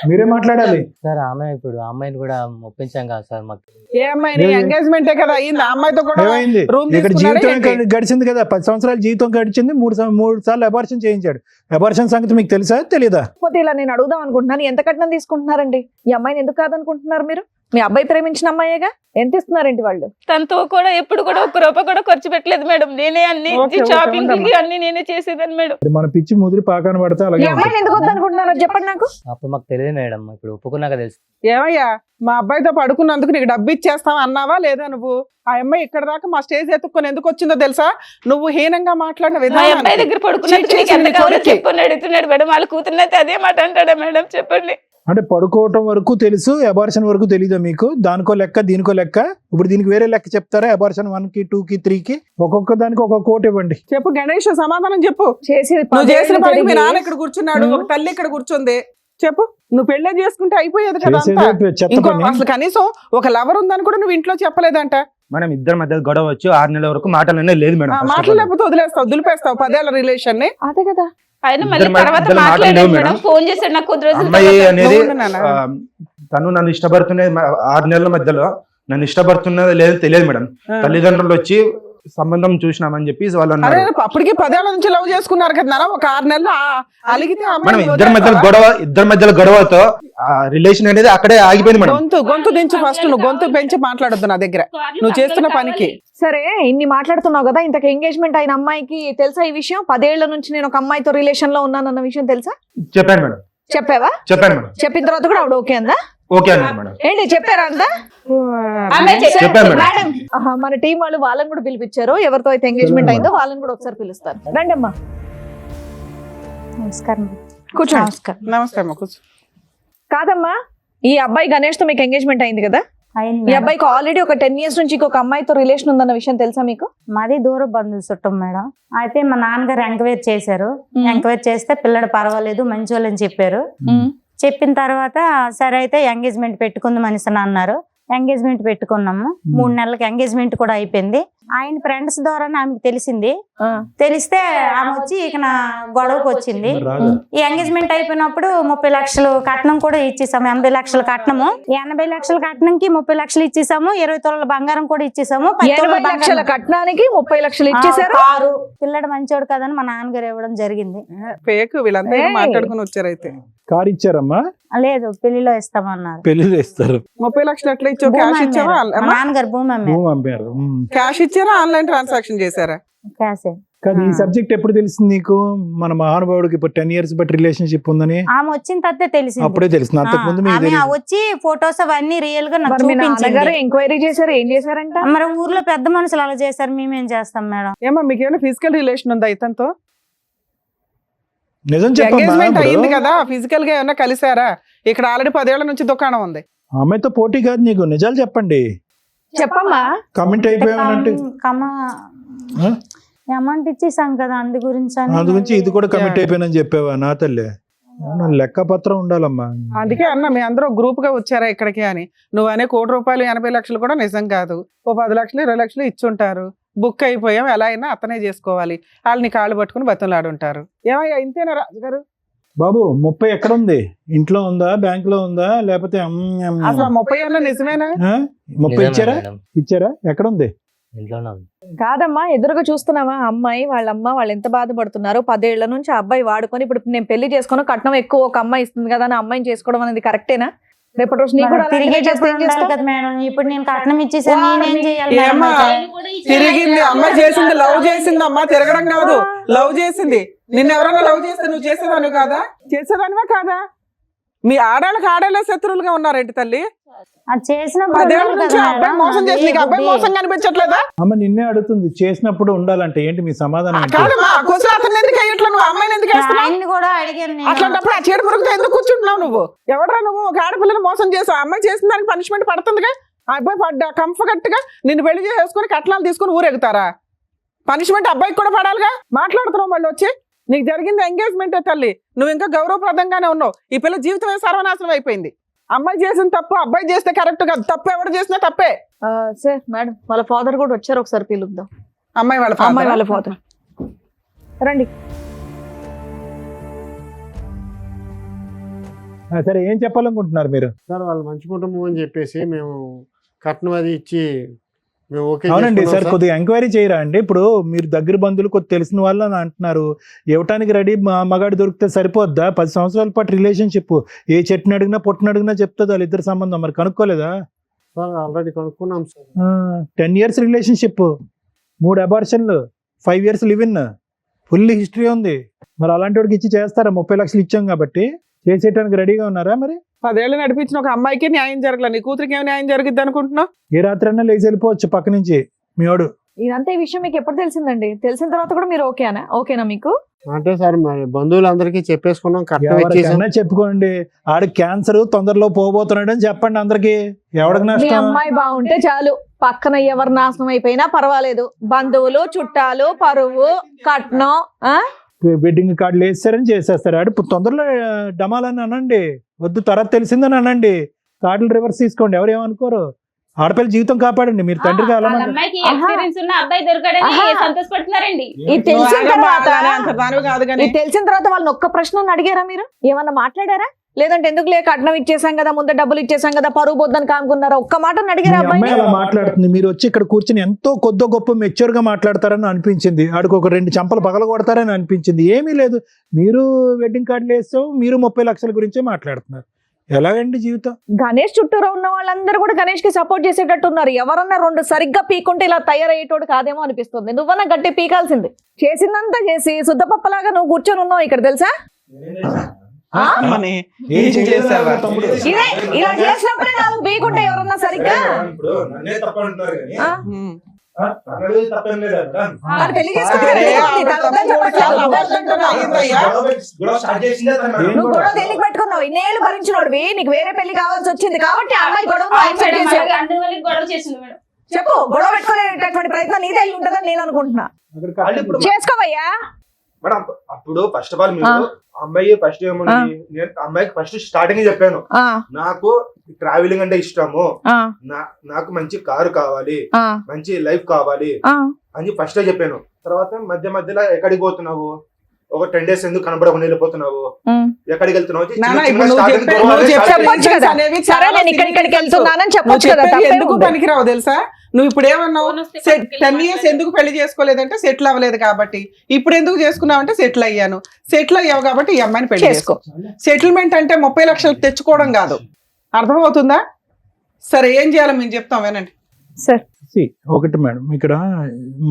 S5: మీరే మాట్లాడాలి.
S9: సార్ ఆమె ఇప్పుడు ఆ అమ్మాయిని కూడా ఒప్పించాం కదా సార్ మాకు.
S4: ఏ అమ్మాయి ఎంగేజ్మెంటే కదా అయింది, ఆ అమ్మాయితో కూడా
S5: ఏమైంది
S4: రూమ్
S5: ఇక్కడ జీవితం గడిచింది కదా, 10 సంవత్సరాల జీవితం గడిచింది, 3 సార్లు అబార్షన్ చేయించాడు. అబార్షన్ సంగతి మీకు తెలుసా తెలీదా?
S2: కాకపోతే ఇలా నేను అడుగుదాం అనుకుంటున్నాను, ఎంత కట్నం తీసుకుంటున్నారండి ఈ అమ్మాయిని? ఎందుకు కాదనుకుంటున్నారు మీరు? మీ అబ్బాయి ప్రేమించిన అమ్మాయేగా, ఎంత ఇస్తున్నారేంటి వాళ్ళు?
S3: తనతో కూడా ఎప్పుడు కూడా 1 రూపాయి కూడా ఖర్చు పెట్టలేదు మేడం. నేనే అన్ని షాపింగ్ అన్ని నేనే చేసేదాన్ని మేడం.
S5: మన పిచ్చి ముదిరి పాకాన పడితే
S2: ఈ
S5: అలాగే
S2: అమ్మాయిని ఎందుకు వద్దనుకుంటున్నారో చెప్పండి నాకు.
S9: అప్పుడు మాకు తెలియదు మేడం, ఇప్పుడు ఒప్పుకున్నాక తెలుసు.
S4: ఏమయ్యా మా అబ్బాయితో పడుకున్నందుకు నీకు డబ్బు ఇచ్చేస్తాం అన్నావా లేదా? నువ్వు ఆ అమ్మాయి ఇక్కడ దాకా మా స్టేజ్ ఎత్తుక్కొని ఎందుకు వచ్చిందో తెలుసా? నువ్వు హీనంగా మాట్లాడిన
S3: మా అబ్బాయి
S4: విధానం
S3: దగ్గర పడుకున్నట్టు చెప్పుకొని అడుగుతున్నాడు మేడం. వాళ్ళ కూతురునైతే అదే మాట అంటాడా మేడం? చెప్పండి.
S5: అంటే పడుకోవటం వరకు తెలుసు, అబార్షన్ వరకు తెలీదా మీకు? దానికో లెక్క దీనికో లెక్క. ఇప్పుడు దీనికి వేరే లెక్క చెప్తారా? అబార్షన్ 1కి 2కి 3కి ఒక్కొక్క దానికి ఒక కోట్ ఇవ్వండి.
S4: చెప్పు గణేష్, సమాధానం చెప్పు.
S2: చేసి
S4: నువ్వు చేసిన పనికి మీ నాన్న ఇక్కడ కూర్చున్నాడు, ఒక తల్లి ఇక్కడ కూర్చుంది. చెప్పు, నువ్వు పెళ్ళే చేసుకుంటే అయిపోయేది కదా అంతా.
S5: చేసేదే చెత్త
S4: ఇంకో
S5: పని.
S4: అసలు కనీసం ఒక లవర్ ఉందని కూడా నువ్వు ఇంట్లో చెప్పలేదంట.
S8: మనం ఇద్దరి మధ్య గొడవ వచ్చి 6 నెలల వరకు మాటలనే లేదు మేడం. first of all.
S4: మాట్లాడలేకపోతే వదిలేస్తావు, దులిపేస్తావు 10 ఏళ్ల రిలేషన్ ని.
S2: అదే కదా.
S3: ఆయన మళ్ళీ
S8: ఇద్దరు
S3: తర్వాత
S8: ఇద్దరు
S3: మాట్లాడాడు
S8: మాట్లాడలేవు
S3: మేడం.
S8: మేడం.
S3: ఫోన్ చేశాడు నాకు కొద్ది రోజుల
S8: అమ్మాయి
S3: తర్వాత.
S8: అనేది
S4: నువ్వు నాన్న.
S8: తను నన్ను ఇష్టపడుతున్నది 6 నెలల మధ్యలో నన్ను ఇష్టపడుతున్నది లేదో తెలియదు మేడం. తల్లిదండ్రులు వచ్చి సంబంధం చూసినామని చెప్పి వాళ్ళు
S4: అరే
S8: అన్నారు.
S4: అప్పటికి 10 ఏళ్ల నుంచి లవ్ చేసుకున్నారు కదా నాన్న, ఒక 6 నెలలు అలిగితే ఆ
S8: మనం
S4: అమ్మాయిని
S8: ఇద్దరి మధ్యలో గొడవతో రిలేషన్ అనేది అక్కడే ఆగిపోయింది మేడం.
S4: గొంతు దించు ఫస్ట్, నువ్వు గొంతు పెంచి మాట్లాడొద్దు నా దగ్గర నువ్వు చేస్తున్న పనికి.
S2: సరే ఇన్ని మాట్లాడుతున్నావు కదా, ఇంతకు ఎంగేజ్మెంట్ అయిన అమ్మాయికి తెలుసా ఈ విషయం? 10 ఏళ్ల నుంచి నేను ఒక అమ్మాయితో రిలేషన్ లో ఉన్నానన్న విషయం తెలుసా?
S8: చెప్పాను మేడం.
S2: చెప్పావా?
S8: చెప్పాను మేడం.
S2: చెప్పిన తర్వాత కూడా ఆవిడ ఓకే అందా?
S8: ఓకే అన్నారు మేడం.
S2: ఏంటి చెప్పారా అంతా?
S8: చెప్పాను మేడం.
S2: ఆహా, మన టీం వాళ్ళు వాళ్ళని కూడా పిలిపించారు. ఎవరితో అయితే ఎంగేజ్మెంట్ అయిందో వాళ్ళని కూడా ఒకసారి పిలుస్తారు. రండి అమ్మా,
S7: నమస్కారం.
S2: కూర్చోండి.
S7: నమస్కారం.
S4: నమస్తే అమ్మ, కూర్చో.
S2: కాదమ్మా, ఈ అబ్బాయి గణేష్ తో మీకు ఎంగేజ్మెంట్ అయింది కదా?
S7: అయింది
S2: ఈ
S7: మేడం.
S2: అబ్బాయికి ఆల్రెడీ ఒక 10 years నుంచి ఇంకొక అమ్మాయితో రిలేషన్ ఉందన్న విషయం తెలుసా మీకు?
S7: మాది దూర బంధువులు చుట్టం మేడం. అయితే మా నాన్నగారు ఎంక్వైరీ చేశారు. ఎంక్వైరీ చేస్తే పిల్లడు పర్వాలేదు మంచి వాళ్ళని చెప్పారు. చెప్పిన తర్వాత సరే అయితే ఎంగేజ్మెంట్ పెట్టుకుంది మనిషి అన్నారు. ఎంగేజ్మెంట్ పెట్టుకున్నాము. 3 నెలలకి ఎంగేజ్మెంట్ కూడా అయిపోయింది. ఆయన ఫ్రెండ్స్ ద్వారా ఆమెకు తెలిసింది. తెలిస్తే ఆమె వచ్చి ఇక నా గొడవకు వచ్చింది. ఈ ఎంగేజ్మెంట్ అయిపోయినప్పుడు 30 లక్షలు కట్నం కూడా ఇచ్చేసాము. 80 లక్షల కట్నము. 80 లక్షల కట్నంకి 30 లక్షలు ఇచ్చేసాము. 20 తులాల బంగారం కూడా ఇచ్చేసాము.
S2: 20 లక్షల కట్నానికి 30 లక్షలు ఇచ్చేసారు.
S7: కారు పిల్లడు మంచోడు కదని మా నాన్నగారు ఇవ్వడం జరిగింది.
S4: ఫేక్ వీళ్ళంతా ఏదో మాట్లాడుకుని వచ్చారు. అయితే
S5: కారు ఇచ్చారమ్మా?
S7: లేదు పెళ్లిలో ఇస్తామన్నారు.
S5: పెళ్లి ఇస్తారు.
S4: 30 లక్షలు ఎట్లా ఇచ్చావు? క్యాష్ ఇచ్చావా?
S7: మా నాన్నగారు భూమి అమ్మారు.
S5: భూమి అమ్మారు.
S4: క్యాష్ ఇచ్చారా? ఆన్లైన్ ట్రాన్సాక్షన్ చేశారా?
S7: క్యాషే.
S5: కానీ ఈ సబ్జెక్ట్ ఎప్పుడు తెలిసింది నీకు? మన మహానుభావుడికి ఇప్పుడు 10 years బట్టి రిలేషన్షిప్ ఉందని
S7: ఆమె వచ్చిన తర్వాతే తెలిసింది.
S5: అప్పుడే తెలిసింది. అంతకుముందు మీకు
S7: ఆమె
S5: తెలియదు.
S7: వచ్చి ఫొటోస్ అవన్నీ రియల్ గా నాకు
S2: మరి మీ నాన్నగారు
S7: చూపించింది.
S2: ఎంక్వైరీ చేశారు, ఏం చేశారంట?
S7: మరి ఊర్లో పెద్ద మనుషులు అలా చేశారు, మేమేం చేస్తాం మేడం?
S4: ఏమో మీకు ఏమైనా ఫిజికల్ రిలేషన్ ఉందా ఇతనితో?
S5: నిజం చెప్పమ్మా.
S4: ఎంగేజ్మెంట్ అయింది
S5: ఇప్పుడు
S4: కదా, ఫిజికల్ గా ఏమన్నా కలిసారా? ఇక్కడ ఆల్రెడీ 10 ఏళ్ల నుంచి దుకాణం ఉంది.
S5: అమ్మాయితో పోటీ కాదు నీకు, నిజాలు చెప్పండి.
S2: చెప్పమ్మా.
S5: కమెంట్ అయిపోయామంటే
S7: అమౌంట్ ఇచ్చేసాం కదా, అందు గురించి
S5: అందు గురించి ఇది కూడా కమిట్ అయిపోయానని చెప్పావా? నా తల్లి, నన్ను లెక్కపత్రం ఉండాలమ్మా.
S4: అందుకే అన్న మీ అందరూ గ్రూప్ గా వచ్చారా ఇక్కడికి అని. నువ్వు అనే 1 కోటి రూపాయలు 80 లక్షలు కూడా నిజం కాదు. ఓ 10 లక్షలు 20 లక్షలు ఇచ్చుంటారు. బుక్ అయిపోయాం, ఎలా అయినా అతనే చేసుకోవాలి. వాళ్ళని కాళ్ళు పట్టుకుని బతులాడుంటారు. ఏమయ్యా ఇంతేనా రాజుగారు?
S5: బాబు 30 ఎక్కడ ఉంది? ఇంట్లో ఉందా, బ్యాంక్ లో ఉందా, లేకపోతే
S4: అసలు 30 అన్న నిజమేనా?
S5: 30 ఇచ్చారా?
S9: మేడం.
S5: ఇచ్చారా? ఎక్కడ ఉంది?
S9: ఇంట్లోనే ఉంది.
S2: కాదమ్మా, ఎదురుగా చూస్తున్నావా అమ్మాయి వాళ్ళమ్మ వాళ్ళు ఎంత బాధపడుతున్నారు? 10 ఏళ్ల నుంచి ఆ అబ్బాయి వాడుకొని ఇప్పుడు నేను పెళ్లి చేసుకుని కట్నం ఎక్కువ ఒక అమ్మాయి ఇస్తుంది కదా అని అమ్మాయిని చేసుకోవడం అనేది కరెక్టేనా? రేపటి రోజు నీకు కూడా అలాగే
S7: తిరిగి
S2: చేస్తే ఏం చేస్తావు?
S7: కదా మేడం. ఇప్పుడు నేను కట్నం ఇచ్చేసాను, నేనేం చేయాలి మేడం?
S4: ఏమ్మా తిరిగింది? అమ్మ చేసింది లవ్ చేసింది. అమ్మ తిరగడం కాదు, లవ్ చేసింది. నిన్ను ఎవరైనా లవ్ చేస్తే నువ్వు చేసేదాను కాదా? చేసేదానివా కాదా? మీ ఆడాళ్ళకి ఆడాళ్ళ శత్రువులుగా ఉన్నారేంటి తల్లి?
S7: అది చేసిన
S4: 10 ఏళ్ల నుంచి ఆ అబ్బాయి మోసం చేసి నీకు అబ్బాయి మోసం కనిపించట్లేదా?
S5: అమ్మ నిన్నే అడుగుతుంది, చేసినప్పుడు ఉండాలంటే ఏంటి మీ సమాధానం ఏంటి?
S4: కాదమ్మా క్వశ్చన్ అతను ఎందుకు అయ్యట్లా? నువ్వు అమ్మాయిని ఎందుకు వేస్తున్నావు?
S7: ఆయన్ని కూడా అడిగాను నేను.
S4: అట్లాంటప్పుడు ఆ చీడ పురుగుతో ఎందుకు కూర్చుంటున్నావు నువ్వు? ఎవడరా నువ్వు? ఒక ఆడపిల్లని మోసం చేసావు. అమ్మాయి చేసిన దానికి పనిష్మెంట్ పడుతుందిగా. ఆ అబ్బాయి పడ్డా కంఫర్ట్ గా నిన్ను పెళ్లి చేసుకుని కట్నాలు తీసుకుని ఊరెగుతారా? పనిష్మెంట్ అబ్బాయికి కూడా పడాలిగా. మాట్లాడుతున్నావు మళ్ళీ వచ్చి నీకు జరిగింది ఎంగేజ్మెంటే తల్లి, నువ్వు ఇంకా గౌరవప్రదంగానే ఉన్నావు. ఈ పిల్ల జీవితమే సర్వనాశనం అయిపోయింది. అమ్మాయి చేసిన తప్పు అబ్బాయి చేస్తే కరెక్ట్ కాదు, తప్పు ఎవరు చేసినా తప్పే.
S2: సార్ మేడం వాళ్ళ ఫాదర్ కూడా వచ్చారు, ఒకసారి పిలుద్దాం.
S4: అమ్మాయి వాళ్ళ
S2: ఫాదర్ రండి.
S5: సరే ఏం చెప్పాలనుకుంటున్నారు మీరు?
S10: సార్ వాళ్ళు మంచి కుటుంబం అని చెప్పేసి మేము కట్నం అది ఇచ్చి మేము ఓకే.
S5: అవునండి సార్, కొద్దిగా ఎంక్వైరీ చేయరా అండి. ఇప్పుడు మీరు దగ్గర బంధువులు కొద్ది తెలిసిన వాళ్ళు అని అంటున్నారు, ఇవ్వటానికి రెడీ మగాడు దొరికితే సరిపోద్దా? 10 సంవత్సరాల పాటు రిలేషన్షిప్, ఏ చెట్టుని అడిగినా పొట్టుని అడిగినా చెప్తుంది వాళ్ళిద్దరు సంబంధం. మరి కనుక్కోలేదా?
S10: సార్ ఆల్రెడీ కనుక్కున్నాం సార్.
S5: 10 years రిలేషన్షిప్, 3 అబార్షన్లు, 5 years live in, full history ఉంది. మరి అలాంటి వాడికి ఇచ్చి చేస్తారా? 30 లక్షలు ఇచ్చాం కాబట్టి చేసేయడానికి రెడీగా ఉన్నారా? మరి
S4: 10 ఏళ్ళు నడిపించిన ఒక అమ్మాయికి న్యాయం జరగలేదు, నీ కూతురికి ఏమి న్యాయం జరిగిద్ది అనుకుంటున్నావు?
S5: ఏ రాత్రైనా లేచి వెళ్ళిపోవచ్చు పక్క నుంచి మీ వాడు.
S2: ఇదంతా ఈ విషయం మీకు ఎప్పుడు తెలిసిందండి? తెలిసిన తర్వాత కూడా మీరు ఓకేనా మీకు?
S10: అంటే సార్ మరి బంధువులందరికీ చెప్పేసుకున్నాం, కట్నం ఇచ్చేసాం.
S5: ఎవరికైనా చెప్పుకోండి, ఆడు క్యాన్సర్ తొందరలో పోబోతున్నాడు అని చెప్పండి అందరికి. ఎవరికి
S2: మీ
S5: నష్టం?
S2: అమ్మాయి బాగుంటే చాలు, పక్కన ఎవరు నాశనం అయిపోయినా పర్వాలేదు. బంధువులు, చుట్టాలు, పరువు, కట్నం,
S5: వెడ్డింగ్ కార్డులు వేస్తారని చేసేస్తారు. ఆడు తొందరలో డమాలని అనండి, వద్దు తర్వాత తెలిసిందని అనండి, కార్డులు రివర్స్ తీసుకోండి, ఎవరు ఏమనుకోరు. ఆడపిల్ల జీవితం కాపాడండి, మీరు తండ్రిగా అలా
S3: వాళ్ళ అమ్మాయికి ఎక్స్పీరియన్స్ ఉన్న అబ్బాయి దొరకడని సంతోషపడుతున్నారండి.
S2: ఇది తెలిసిన తర్వాత
S4: కాదు కానీ
S2: ఇది తెలిసిన తర్వాత వాళ్ళని ఒక్క ప్రశ్న అడిగారా మీరు? ఏమన్నా మాట్లాడారా? లేదంటే ఎందుకు లేక కట్నం ఇచ్చేసాం కదా, ముందు డబ్బులు ఇచ్చేసాం కదా, పరువు పోద్దని కానుకున్నారా? ఒక్క మాట అడిగారా
S5: మీ అమ్మాయి
S2: అబ్బాయి?
S5: అలా మాట్లాడుతుంది, మీరు వచ్చి ఇక్కడ కూర్చొని ఎంతో కొద్ది గొప్ప మెచ్యూర్ గా మాట్లాడతారని అనిపించింది. ఆడికి ఒక 2 చెంపలు పగల కొడతారని అనిపించింది. ఏమీ లేదు, మీరు వెడ్డింగ్ కార్డులు వేస్తాం, మీరు 30 లక్షల గురించే మాట్లాడుతున్నారు. ఎలాగండి జీవితం?
S2: గణేష్ చుట్టూరా ఉన్న వాళ్ళందరూ కూడా గణేష్ కి సపోర్ట్ చేసేటట్టు ఉన్నారు. ఎవరన్నా 2 సరిగ్గా పీకుంటే ఇలా తయారయ్యేటోడు కాదేమో అనిపిస్తుంది. నువ్వన్నా గట్టి పీకాల్సింది. చేసిందంతా చేసి శుద్ధపప్పలాగా నువ్వు కూర్చొని ఉన్నావు ఇక్కడ, తెలుసా? ఇదే ఇలా చేసినప్పుడే నాకు పీకుంటే ఎవరన్నా సరిగ్గా మరి పెళ్లి నువ్వు గొడవ తేలికి పెట్టుకున్నావు, ఇన్నేళ్ళు భరించినోడివి, నీకు వేరే పెళ్లి కావాల్సి వచ్చింది కాబట్టి ఆ అమ్మాయి గొడవ
S3: గొడవ చేసింది మేడం.
S2: చెప్పు, గొడవ పెట్టుకునేటటువంటి ప్రయత్నం నీదే అయి ఉంటుందని నేను అనుకుంటున్నా. చేసుకోవయ్యా.
S8: మేడం అప్పుడు ఫస్ట్ ఆఫ్ ఆల్ మీరు అమ్మాయి ఫస్ట్ ఏముంది, నేను అమ్మాయికి ఫస్ట్ స్టార్టింగ్ చెప్పాను, నాకు ట్రావెలింగ్ అంటే ఇష్టము, నాకు మంచి కారు కావాలి, మంచి లైఫ్ కావాలి అని ఫస్ట్ చెప్పాను. తర్వాత మధ్య మధ్యలో ఎక్కడికి పోతున్నావు, ఒక 10 days ఎందుకు కనబడకుండా వెళ్ళిపోతున్నావు, ఎక్కడికి వెళ్తున్నావు,
S4: ఎందుకు పనికిరావు తెలుసా? నువ్వు ఇప్పుడు ఏమన్నావు, 10 years ఎందుకు పెళ్లి చేసుకోలేదంటే సెటిల్ అవ్వలేదు కాబట్టి. ఇప్పుడు ఎందుకు చేసుకున్నావు అంటే సెటిల్ అయ్యాను. సెటిల్ అయ్యావు కాబట్టి ఈ అమ్మాయిని పెళ్లి చేసుకో. సెటిల్మెంట్ అంటే 30 లక్షలు తెచ్చుకోవడం కాదు, అర్థమవుతుందా? సరే ఏం చేయాలో మేము చెప్తాం, వినండి
S2: సార్.
S5: ఒకటి మేడం, ఇక్కడ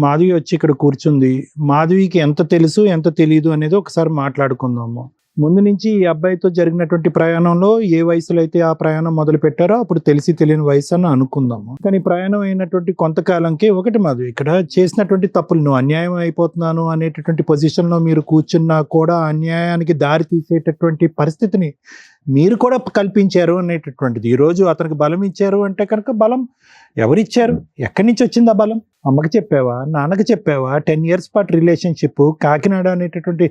S5: మాధవి వచ్చి ఇక్కడ కూర్చుంది, మాధవికి ఎంత తెలుసు ఎంత తెలియదు అనేది ఒకసారి మాట్లాడుకుందాము. ముందు నుంచి ఈ అబ్బాయితో జరిగినటువంటి ప్రయాణంలో ఏ వయసులో అయితే ఆ ప్రయాణం మొదలు పెట్టారో అప్పుడు తెలిసి తెలియని వయసు అని అనుకుందాము. కానీ ప్రయాణం అయినటువంటి కొంతకాలంకి ఒకటి మాధవి ఇక్కడ చేసినటువంటి తప్పులు, నువ్వు అన్యాయం అయిపోతున్నాను అనేటటువంటి పొజిషన్ లో మీరు కూర్చున్నా కూడా అన్యాయానికి దారి తీసేటటువంటి పరిస్థితిని మీరు కూడా కల్పించారు అనేటటువంటిది. ఈరోజు అతనికి బలం ఇచ్చారు అంటే కనుక బలం ఎవరిచ్చారు, ఎక్కడి నుంచి వచ్చింది ఆ బలం? అమ్మకి చెప్పావా, నాన్నకి చెప్పావా? 10 years పాటు రిలేషన్షిప్, కాకినాడ అనేటటువంటి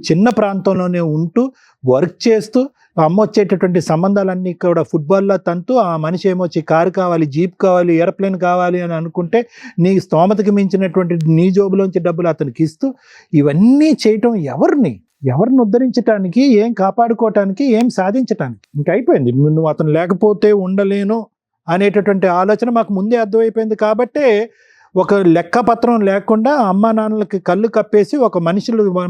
S5: చిన్న ప్రాంతంలోనే ఉంటూ వర్క్ చేస్తూ అమ్మ వచ్చేటటువంటి సంబంధాలన్నీ కూడా ఫుట్బాల్లో తంతూ ఆ మనిషి ఏమొచ్చి కారు కావాలి, జీప్ కావాలి, ఏరోప్లేన్ కావాలి అని అనుకుంటే నీ స్తోమతకి మించినటువంటి నీ జోబులోంచి డబ్బులు అతనికి ఇస్తూ ఇవన్నీ చేయటం ఎవరిని ఉద్ధరించడానికి, ఏం కాపాడుకోవటానికి, ఏం సాధించటానికి? ఇంకా అయిపోయింది. నువ్వు అతను లేకపోతే ఉండలేను అనేటటువంటి ఆలోచన మాకు ముందే అర్థమైపోయింది. కాబట్టే ఒక లెక్కపత్రం లేకుండా అమ్మా నాన్నలకి కళ్ళు కప్పేసి ఒక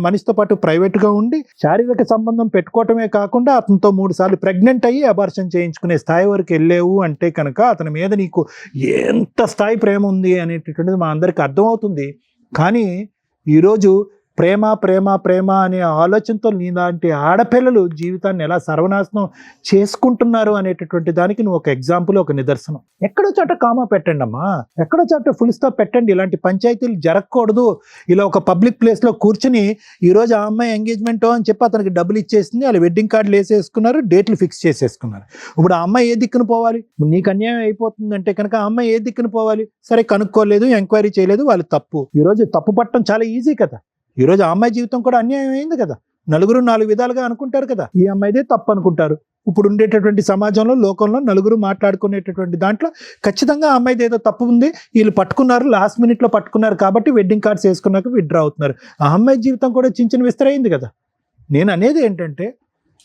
S5: మనిషితో పాటు ప్రైవేట్గా ఉండి శారీరక సంబంధం పెట్టుకోవటమే కాకుండా అతనితో 3 సార్లు ప్రెగ్నెంట్ అయ్యి అబార్షన్ చేయించుకునే స్థాయి వరకు వెళ్ళేవు అంటే కనుక అతని మీద నీకు ఎంత స్థాయి ప్రేమ ఉంది అనేటటువంటిది మా అందరికి అర్థమవుతుంది. కానీ ఈరోజు ప్రేమ ప్రేమ ప్రేమ అనే ఆలోచనతో నీలాంటి ఆడపిల్లలు జీవితాన్ని ఎలా సర్వనాశనం చేసుకుంటున్నారు అనేటటువంటి దానికి నువ్వు ఒక ఎగ్జాంపుల్, ఒక నిదర్శనం. ఎక్కడో చోట కామా పెట్టండి అమ్మా, ఎక్కడో చోట ఫుల్ స్టాప్ పెట్టండి. ఇలాంటి పంచాయతీలు జరగకూడదు. ఇలా ఒక పబ్లిక్ ప్లేస్లో కూర్చుని ఈరోజు ఆ అమ్మాయి ఎంగేజ్మెంట్ అని చెప్పి అతనికి డబ్బులు ఇచ్చేసింది, వాళ్ళు వెడ్డింగ్ కార్డులు వేసేసుకున్నారు, డేట్లు ఫిక్స్ చేసేసుకున్నారు. ఇప్పుడు ఆ అమ్మాయి ఏ దిక్కును పోవాలి? నీకు అన్యాయం అయిపోతుందంటే కనుక ఆ అమ్మాయి ఏ దిక్కును పోవాలి? సరే కనుక్కోలేదు, ఎంక్వైరీ చేయలేదు, వాళ్ళు తప్పు. ఈరోజు తప్పు పట్టడం చాలా ఈజీ కదా. ఈరోజు ఆ అమ్మాయి జీవితం కూడా అన్యాయం అయింది కదా. నలుగురు 4 విధాలుగా అనుకుంటారు కదా, ఈ అమ్మాయిదే తప్పు అనుకుంటారు. ఇప్పుడు ఉండేటటువంటి సమాజంలో, లోకంలో నలుగురు మాట్లాడుకునేటటువంటి దాంట్లో ఖచ్చితంగా ఆ అమ్మాయిది ఏదో తప్పు ఉంది, వీళ్ళు పట్టుకున్నారు, లాస్ట్ మినిట్లో పట్టుకున్నారు కాబట్టి వెడ్డింగ్ కార్డ్స్ వేసుకున్నాక విత్డ్రా అవుతున్నారు. ఆ అమ్మాయి జీవితం కూడా చిన్న విస్తరైంది కదా. నేను అనేది ఏంటంటే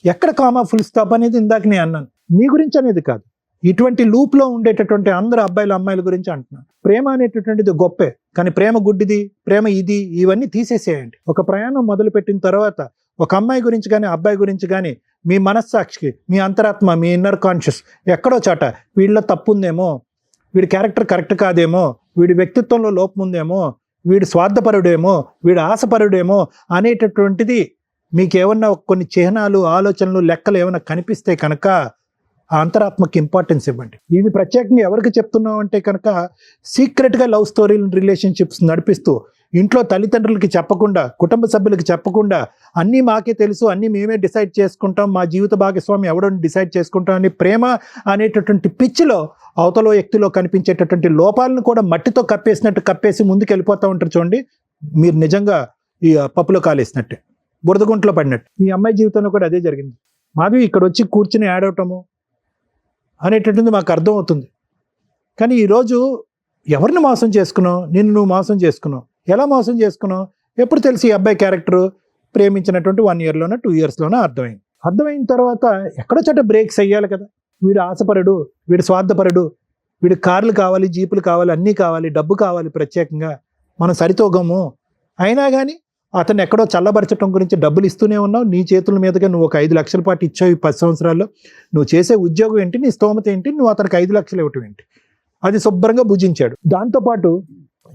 S5: ఎక్కడ కామా ఫుల్ స్టాప్ అనేది ఇందాక నేను అన్నాను, నీ గురించి అనేది కాదు, ఇటువంటి లూప్లో ఉండేటటువంటి అందరు అబ్బాయిలు అమ్మాయిల గురించి అంటున్నాను. ప్రేమ అనేటటువంటిది గొప్పే, కానీ ప్రేమ గుడ్డిది, ప్రేమ ఇది, ఇవన్నీ తీసేసేయండి. ఒక ప్రయాణం మొదలుపెట్టిన తర్వాత ఒక అమ్మాయి గురించి కానీ అబ్బాయి గురించి కానీ మీ మనస్సాక్షికి, మీ అంతరాత్మ, మీ ఇన్నర్ కాన్షియస్ ఎక్కడో చాట వీళ్ళ తప్పు ఉందేమో, వీడి క్యారెక్టర్ కరెక్ట్ కాదేమో, వీడి వ్యక్తిత్వంలో లోపం ఉందేమో, వీడు స్వార్థపరుడేమో, వీడు ఆశపరుడేమో అనేటటువంటిది మీకు ఏమన్నా కొన్ని చిహ్నాలు, ఆలోచనలు, లెక్కలు ఏమైనా కనిపిస్తే కనుక ఆ అంతరాత్మకి ఇంపార్టెన్స్ ఇవ్వండి. ఇది ప్రత్యేకంగా ఎవరికి చెప్తున్నాం అంటే కనుక సీక్రెట్గా లవ్ స్టోరీలు, రిలేషన్షిప్స్ నడిపిస్తూ ఇంట్లో తల్లిదండ్రులకి చెప్పకుండా, కుటుంబ సభ్యులకి చెప్పకుండా, అన్నీ మాకే తెలుసు, అన్నీ మేమే డిసైడ్ చేసుకుంటాం, మా జీవిత భాగస్వామి ఎవడో డిసైడ్ చేసుకుంటాం అని ప్రేమ అనేటటువంటి పిచ్చిలో అవతల వ్యక్తిలో కనిపించేటటువంటి లోపాలను కూడా మట్టితో కప్పేసినట్టు కప్పేసి ముందుకు వెళ్ళిపోతూ ఉంటారు. చూడండి, మీరు నిజంగా ఈ పప్పులో కాలేసినట్టే, బురదగుంట్లో పడినట్టు. ఈ అమ్మాయి జీవితంలో కూడా అదే జరిగింది. మాధవి ఇక్కడ వచ్చి కూర్చుని ఏడవటము అనేటటువంటి మాకు అర్థం అవుతుంది. కానీ ఈరోజు ఎవరిని మోసం చేసుకున్నావు? నిన్ను నువ్వు మోసం చేసుకున్నావు. ఎలా మోసం చేసుకున్నావు? ఎప్పుడు తెలిసి ఈ అబ్బాయి క్యారెక్టరు ప్రేమించినటువంటి 1 yearలోనో 2 yearsలోనో అర్థమైంది. అర్థమైన తర్వాత ఎక్కడో చోట బ్రేక్స్ అయ్యాలి కదా. వీడు ఆశపరుడు, వీడు స్వార్థపరుడు, వీడు కార్లు కావాలి, జీపులు కావాలి, అన్నీ కావాలి, డబ్బు కావాలి, ప్రత్యేకంగా మనం సరితోగము. అయినా కానీ అతను ఎక్కడో చల్లబరచడం గురించి డబ్బులు ఇస్తూనే ఉన్నావు. నీ చేతుల మీదుగా నువ్వు ఒక 5 లక్షల పాటు ఇచ్చావు ఈ 10 సంవత్సరాల్లో. నువ్వు చేసే ఉద్యోగం ఏంటి, నీ స్తోమత ఏంటి, నువ్వు అతనికి 5 లక్షలు ఇవ్వటం ఏంటి? అది శుభ్రంగా భుజించాడు. దాంతోపాటు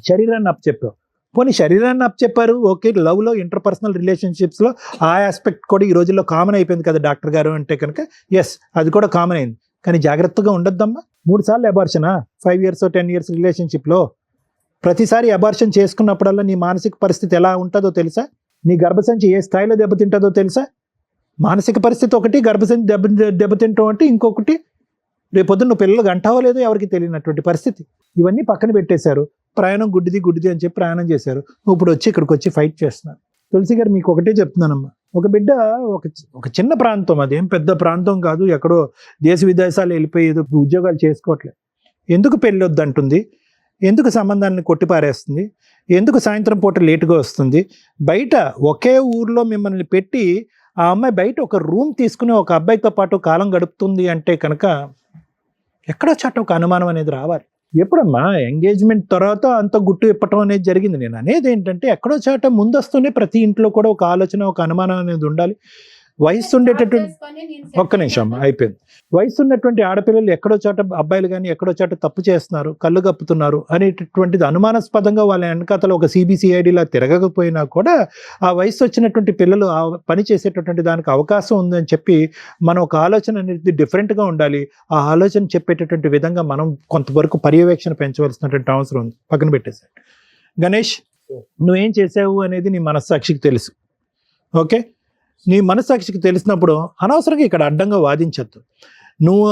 S5: శరీరాన్ని అప్పచెప్పావు. పోనీ శరీరాన్ని అప్పచెప్పారు, ఓకే, లవ్లో, ఇంటర్పర్సనల్ రిలేషన్షిప్స్లో ఆ ఆస్పెక్ట్ కూడా ఈ రోజుల్లో కామన్ అయిపోయింది కదా డాక్టర్ గారు అంటే కనుక. ఎస్, అది కూడా కామన్ అయింది. కానీ జాగ్రత్తగా ఉండొద్దమ్మా. 3 సార్లు అబార్షనా 5 years 10 years రిలేషన్షిప్లో? ప్రతిసారి అబార్షన్ చేసుకున్నప్పుడల్లా నీ మానసిక పరిస్థితి ఎలా ఉంటుందో తెలుసా? నీ గర్భసంచి ఏ స్థాయిలో దెబ్బతింటుందో తెలుసా? మానసిక పరిస్థితి ఒకటి, గర్భసంచి దెబ్బతింటాం అంటే ఇంకొకటి. రేపొద్దున నువ్వు పిల్లలు అంటావో లేదో ఎవరికి తెలియనటువంటి పరిస్థితి. ఇవన్నీ పక్కన పెట్టేశారు. ప్రయాణం గుడ్డిది అని చెప్పి ప్రయాణం చేశారు. ఇప్పుడు వచ్చి ఇక్కడికి వచ్చి ఫైట్ చేస్తున్నారు. తులసి గారు, మీకు ఒకటే చెప్తున్నానమ్మా, ఒక బిడ్డ ఒక చిన్న ప్రాంతం, అదేం పెద్ద ప్రాంతం కాదు, ఎక్కడో దేశ విదేశాలు వెళ్ళిపోయి ఏదో ఉద్యోగాలు చేసుకోవట్లేదు. ఎందుకు పెళ్ళి వద్దంటుంది? ఎందుకు సంబంధాన్ని కొట్టిపారేస్తుంది? ఎందుకు సాయంత్రం పూట లేటుగా వస్తుంది? బయట ఒకే ఊర్లో మిమ్మల్ని పెట్టి ఆ అమ్మాయి బయట ఒక రూమ్ తీసుకుని ఒక అబ్బాయితో పాటు కాలం గడుపుతుంది అంటే కనుక ఎక్కడో చోట ఒక అనుమానం అనేది రావాలి. ఎప్పుడమ్మా ఎంగేజ్మెంట్ తర్వాత అంత గుట్టు ఇప్పటం అనేది జరిగింది. నేను అనేది ఏంటంటే ఎక్కడో చోట ముందొస్తూనే ప్రతి ఇంట్లో కూడా ఒక ఆలోచన, ఒక అనుమానం అనేది ఉండాలి. వయసు ఉండేటటువంటి, ఒక్క నిమిషం అమ్మా, అయిపోయింది. వయసు ఉన్నటువంటి ఆడపిల్లలు ఎక్కడో చోట, అబ్బాయిలు కానీ ఎక్కడో చోట తప్పు చేస్తున్నారు, కళ్ళు కప్పుతున్నారు అనేటటువంటిది అనుమానాస్పదంగా వాళ్ళ వెనకాతలో ఒక CBCIDలా తిరగకపోయినా కూడా ఆ వయసు వచ్చినటువంటి పిల్లలు ఆ పని చేసేటటువంటి దానికి అవకాశం ఉందని చెప్పి మనం ఒక ఆలోచన అనేది డిఫరెంట్గా ఉండాలి. ఆ ఆలోచన చెప్పేటటువంటి విధంగా మనం కొంతవరకు పర్యవేక్షణ పెంచవలసినటువంటి అవసరం ఉంది. పక్కన పెట్టేశాడు. గణేష్, నువ్వేం చేసావు అనేది నీ మనస్సాక్షికి తెలుసు. ఓకే, నీ మనస్సాక్షికి తెలిసినప్పుడు అనవసరంగా ఇక్కడ అడ్డంగా వాదించద్దు. నువ్వు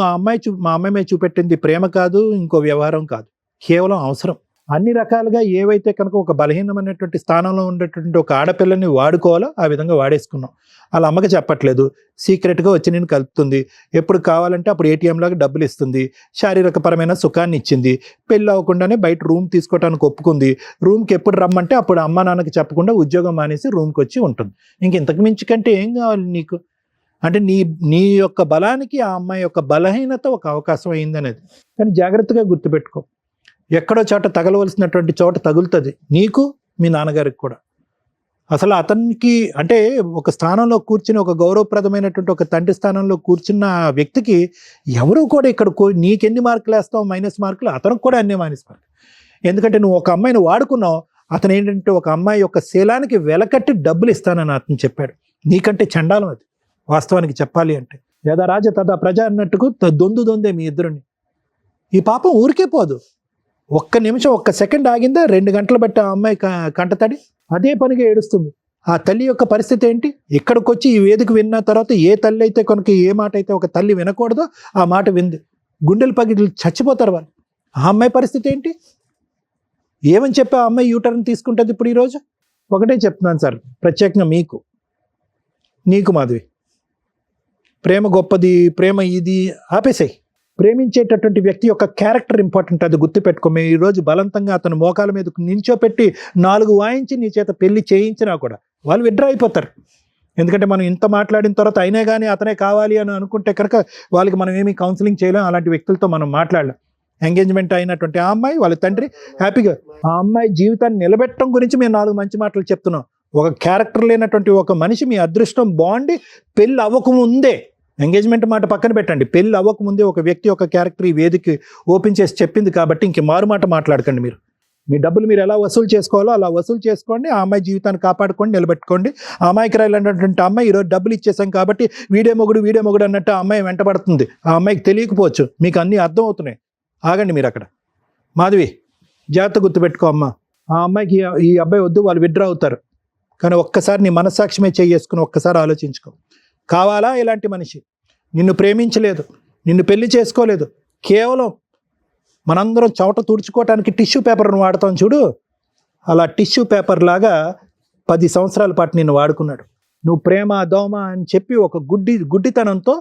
S5: మా అమ్మాయి మీద చూపెట్టింది ప్రేమ కాదు, ఇంకో వ్యవహారం కాదు, కేవలం అవసరం. అన్ని రకాలుగా ఏవైతే కనుక ఒక బలహీనమైనటువంటి స్థానంలో ఉండేటువంటి ఒక ఆడపిల్లని వాడుకోవాలో ఆ విధంగా వాడేసుకున్నాం. వాళ్ళ అమ్మకి చెప్పట్లేదు, సీక్రెట్గా వచ్చి నేను కలుపుతుంది, ఎప్పుడు కావాలంటే అప్పుడు ATM లాగా డబ్బులు ఇస్తుంది, శారీరకపరమైన సుఖాన్ని ఇచ్చింది, పెళ్ళి అవ్వకుండానే బయట రూమ్ తీసుకోవడానికి ఒప్పుకుంది, రూమ్కి ఎప్పుడు రమ్మంటే అప్పుడు అమ్మా నాన్నకి చెప్పకుండా ఉద్యోగం మానేసి రూమ్కి వచ్చి ఉంటుంది. ఇంతకు మించి కంటే ఏం కావాలి నీకు? అంటే నీ యొక్క బలానికి ఆ అమ్మాయి యొక్క బలహీనత ఒక అవకాశం అయిందనేది. కానీ జాగ్రత్తగా గుర్తుపెట్టుకో, ఎక్కడో చోట తగలవలసినటువంటి చోట తగులుతుంది, నీకు మీ నాన్నగారికి కూడా. అసలు అతనికి అంటే ఒక స్థానంలో కూర్చుని, ఒక గౌరవప్రదమైనటువంటి ఒక తండ్రి స్థానంలో కూర్చున్న వ్యక్తికి ఎవరు కూడా ఇక్కడ నీకెన్ని మార్కులు వేస్తావు మైనస్ మార్కులు, అతనికి కూడా అన్ని మైనస్ మార్కులు. ఎందుకంటే నువ్వు ఒక అమ్మాయిని వాడుకున్నావు, అతను ఏంటంటే ఒక అమ్మాయి యొక్క శీలానికి వెలకట్టి డబ్బులు ఇస్తానని అతను చెప్పాడు. నీకంటే చండాలం అది వాస్తవానికి చెప్పాలి అంటే. యదా రాజ తదా ప్రజ అన్నట్టుకు దొందే మీ ఇద్దరుని. ఈ పాపం ఊరికే పోదు. ఒక్క నిమిషం, ఒక్క సెకండ్ ఆగిందా 2 గంటలు బట్టి ఆ అమ్మాయి కంటతడి అదే పనిగా ఏడుస్తుంది. ఆ తల్లి యొక్క పరిస్థితి ఏంటి? ఇక్కడికి వచ్చి ఈ వేదిక విన్న తర్వాత ఏ తల్లి అయితే కనుక ఏ మాట అయితే ఒక తల్లి వినకూడదో ఆ మాట వింది, గుండెలు పగిలి చచ్చిపోతారు వాళ్ళు. ఆ అమ్మాయి పరిస్థితి ఏంటి? ఏమని చెప్పి ఆ అమ్మాయి యూటర్న్ తీసుకుంటుంది ఇప్పుడు ఈరోజు? ఒకటే చెప్తున్నాను సార్, ప్రత్యేకంగా నీకు మాధవి, ప్రేమ గొప్పది, ప్రేమ ఇది ఆపేసాయి. ప్రేమించేటటువంటి వ్యక్తి యొక్క క్యారెక్టర్ ఇంపార్టెంట్, అది గుర్తుపెట్టుకో. మేము ఈరోజు బలవంతంగా అతను మోకాల మీద నించోపెట్టి 4 వాయించి నీ చేత పెళ్లి చేయించినా కూడా వాళ్ళు విడ్రా అయిపోతారు. ఎందుకంటే మనం ఇంత మాట్లాడిన తర్వాత అయినా కానీ అతనే కావాలి అని అనుకుంటే కనుక వాళ్ళకి మనం ఏమీ కౌన్సిలింగ్ చేయలేం. అలాంటి వ్యక్తులతో మనం మాట్లాడలేం. ఎంగేజ్మెంట్ అయినటువంటి ఆ అమ్మాయి, వాళ్ళ తండ్రి హ్యాపీగా ఆ అమ్మాయి జీవితాన్ని నిలబెట్టడం గురించి మేము 4 మంచి మాటలు చెప్తున్నాం. ఒక క్యారెక్టర్ లేనటువంటి ఒక మనిషి మీ అదృష్టం బాగుండి పెళ్ళి అవ్వకముందే, ఎంగేజ్మెంట్ మాట పక్కన పెట్టండి, పెళ్ళి అవ్వకముందే ఒక వ్యక్తి యొక్క క్యారెక్టర్ ఈ వేదిక ఓపెన్ చేసి చెప్పింది కాబట్టి ఇంక మారు మాట మాట్లాడకండి. మీరు మీ డబ్బులు మీరు ఎలా వసూలు చేసుకోవాలో అలా వసూలు చేసుకోండి. ఆ అమ్మాయి జీవితాన్ని కాపాడుకోండి, నిలబెట్టుకోండి. ఆ అమ్మాయికి రాయాలన్నటువంటి అమ్మాయి ఈరోజు డబ్బులు ఇచ్చేసాం కాబట్టి వీడే మొగుడు అన్నట్టు ఆ అమ్మాయి వెంటబడుతుంది. ఆ అమ్మాయికి తెలియకపోవచ్చు, మీకు అన్నీ అర్థం అవుతున్నాయి. ఆగండి మీరు అక్కడ. మాధవి, జాగ్రత్త గుర్తుపెట్టుకో అమ్మ, ఆ అమ్మాయికి ఈ అబ్బాయి వద్దు, వాళ్ళు విడ్రా అవుతారు. కానీ ఒక్కసారి నీ మనస్సాక్షిమే చేసుకుని ఒక్కసారి ఆలోచించుకో. కావాలా ఇలాంటి మనిషి? నిన్ను ప్రేమించలేదు, నిన్ను పెళ్లి చేసుకోలేదు, కేవలం మనందరం చవట తుడుచుకోవటానికి టిష్యూ పేపర్ను వాడతాం చూడు, అలా టిష్యూ పేపర్ లాగా 10 సంవత్సరాల పాటు నిన్ను వాడుకున్నాడు. నువ్వు ప్రేమ దోమ అని చెప్పి ఒక గుడ్డితనంతో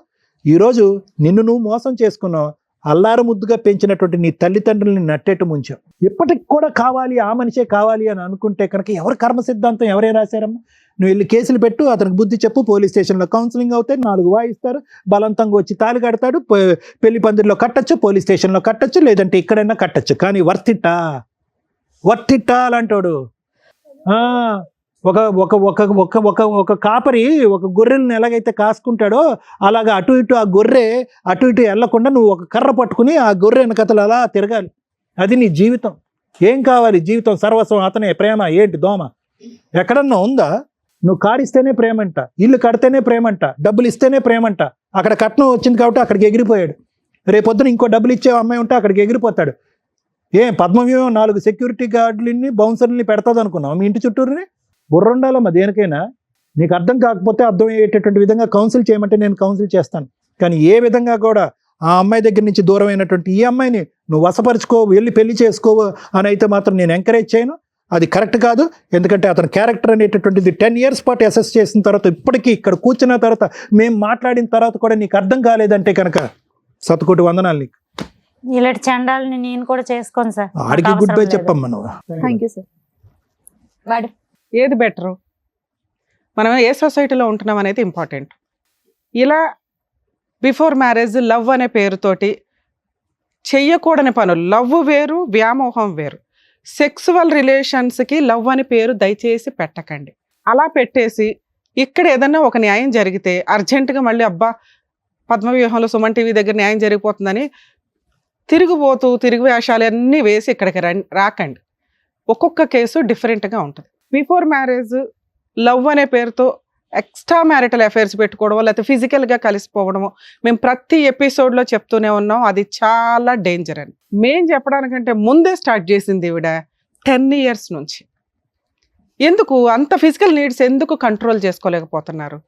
S5: ఈరోజు నిన్ను నువ్వు మోసం చేసుకున్నావు. అల్లారు ముద్దుగా పెంచినటువంటి నీ తల్లిదండ్రులని నట్టేట్టు ముంచావు. ఇప్పటికి కూడా కావాలి, ఆ మనిషే కావాలి అని అనుకుంటే కనుక ఎవరి కర్మ సిద్ధాంతం ఎవరే రాశారమ్మా? నువ్వు వెళ్ళి కేసులు పెట్టు, అతనికి బుద్ధి చెప్పు, పోలీస్ స్టేషన్లో కౌన్సిలింగ్ అవుతాయి, 4 వాయిస్తారు, బలవంతంగా వచ్చి తాళి కడతాడు, పెళ్లి పందిరిలో కట్టచ్చు, పోలీస్ స్టేషన్లో కట్టచ్చు, లేదంటే ఇక్కడైనా కట్టచ్చు. కానీ వర్తిట్టా అలాంటోడు. ఒక ఒక ఒక ఒక ఒక ఒక కాపరి ఒక గొర్రెలను ఎలాగైతే కాసుకుంటాడో అలాగా అటు ఇటు ఆ గొర్రె అటు ఇటు వెళ్ళకుండా నువ్వు ఒక కర్ర పట్టుకుని ఆ గొర్రె వెనకతలు అలా తిరగాలి. అది నీ జీవితం. ఏం కావాలి? జీవితం సర్వస్వం అతనే. ప్రేమ ఏంటి? దోమ ఎక్కడన్నా ఉందా? నువ్వు కారు ఇస్తేనే ప్రేమంట, ఇల్లు కడితేనే ప్రేమంట, డబ్బులు ఇస్తేనే ప్రేమంట. అక్కడ కట్నం వచ్చింది కాబట్టి అక్కడికి ఎగిరిపోయాడు. రేపొద్దున ఇంకో డబ్బులు ఇచ్చే అమ్మాయి ఉంటే అక్కడికి ఎగిరిపోతాడు. పద్మవ్యూహం 4 సెక్యూరిటీ గార్డులని బౌన్సర్ని పెడతాది అనుకున్నావు మీ ఇంటి చుట్టూరుని? బుర్రుండాలమ్మా దేనికైనా. నీకు అర్థం కాకపోతే అర్థం అయ్యేటటువంటి విధంగా కౌన్సిల్ చేయమంటే నేను కౌన్సిల్ చేస్తాను. కానీ ఏ విధంగా కూడా ఆ అమ్మాయి దగ్గర నుంచి దూరం అయినటువంటి ఈ అమ్మాయిని నువ్వు వశపరుచుకో, వెళ్ళి పెళ్లి చేసుకో అని అయితే మాత్రం నేను ఎంకరేజ్ చేయను. అది కరెక్ట్ కాదు. ఎందుకంటే అతని క్యారెక్టర్ అనేటటువంటిది 10 years పాటు అసెస్ చేసిన తర్వాత ఇప్పటికీ ఇక్కడ కూర్చున్న తర్వాత మేము మాట్లాడిన తర్వాత కూడా నీకు అర్థం కాలేదంటే కనుక శతకోటి వందనాలు నీకు.
S7: ఇలాంటి చండాలని నేను కూడా చేసుకోను సార్.
S5: ఆడికి గుడ్ బై చెప్పమ్మా నువ్వు.
S2: Thank you sir. మేడం,
S4: ఏది బెటరు? మనం ఏ సొసైటీలో ఉంటున్నాం అనేది ఇంపార్టెంట్. ఇలా బిఫోర్ మ్యారేజ్ లవ్ అనే పేరుతోటి చెయ్యకూడని పనులు, లవ్ వేరు, వ్యామోహం వేరు. సెక్సువల్ రిలేషన్స్కి లవ్ అని పేరు దయచేసి పెట్టకండి. అలా పెట్టేసి ఇక్కడ ఏదన్నా ఒక న్యాయం జరిగితే అర్జెంటుగా మళ్ళీ అబ్బా పద్మవ్యూహంలో సుమన్ టీవీ దగ్గర న్యాయం జరిగిపోతుందని తిరిగి వేషాలు అన్నీ వేసి ఇక్కడికి రాకండి. ఒక్కొక్క కేసు డిఫరెంట్గా ఉంటుంది. బిఫోర్ మ్యారేజ్ లవ్ అనే పేరుతో ఎక్స్ట్రా మ్యారిటల్ అఫైర్స్ పెట్టుకోవడమో లేకపోతే ఫిజికల్గా కలిసిపోవడమో మేము ప్రతి ఎపిసోడ్లో చెప్తూనే ఉన్నాం. అది చాలా డేంజర్ అని మేము చెప్పడానికంటే ముందే స్టార్ట్ చేసింది ఈవిడ 10 years నుంచి. ఎందుకు అంత ఫిజికల్ నీడ్స్ ఎందుకు కంట్రోల్ చేసుకోలేకపోతున్నారు?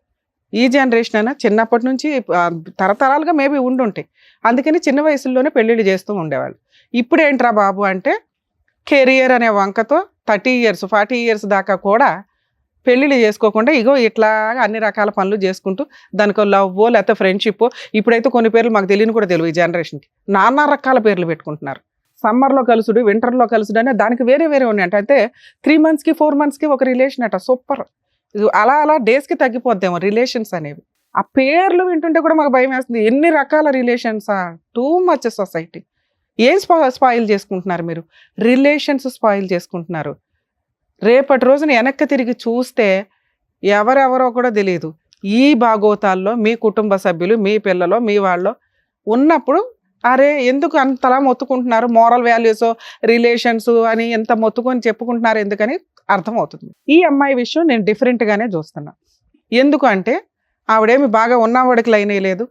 S4: ఈ జనరేషన్ అయినా చిన్నప్పటి నుంచి తరతరాలుగా మేబీ ఉండుంటాయి. అందుకని చిన్న వయసుల్లోనే పెళ్ళిళ్ళు చేస్తూ ఉండేవాళ్ళు. ఇప్పుడు ఏంట్రా బాబు అంటే కెరియర్ అనే వంకతో 30 years 40 years దాకా కూడా పెళ్ళిళ్ళు చేసుకోకుండా ఇగో ఇట్లా అన్ని రకాల పనులు చేసుకుంటూ దానికో లవ్వో లేకపోతే ఫ్రెండ్షిప్పో, ఇప్పుడైతే కొన్ని పేర్లు మాకు తెలియని కూడా తెలియదు. ఈ జనరేషన్కి నానా రకాల పేర్లు పెట్టుకుంటున్నారు. సమ్మర్లో కలుసుడు, వింటర్లో కలుసుడు అనే దానికి వేరే ఉన్నాయంట. అయితే 3 monthsకి 4 monthsకి ఒక రిలేషన్ అట. సూపర్. అలా డేస్కి తగ్గిపోద్దేమో రిలేషన్స్ అనేవి. ఆ పేర్లు వింటుంటే కూడా మాకు భయం వేస్తుంది. ఎన్ని రకాల రిలేషన్సా? Too much society. ఏం స్పాయిల్ చేసుకుంటున్నారు మీరు? రిలేషన్స్ స్పాయిల్ చేసుకుంటున్నారు. రేపటి రోజున వెనక్కి తిరిగి చూస్తే ఎవరెవరో కూడా తెలియదు. ఈ భాగోతాల్లో మీ కుటుంబ సభ్యులు, మీ పిల్లలు, మీ వాళ్ళు ఉన్నప్పుడు అరే ఎందుకు అంతలా మొత్తుకుంటున్నారు? మోరల్ వాల్యూస్ రిలేషన్స్ అని ఎంత మొత్తుకొని చెప్పుకుంటున్నారు ఎందుకని అర్థమవుతుంది. ఈ అమ్మాయి విషయం నేను డిఫరెంట్గానే చూస్తున్నా. ఎందుకు అంటే ఆవిడేమి బాగా ఉన్నవాడికి లైన్ వేయలేదు,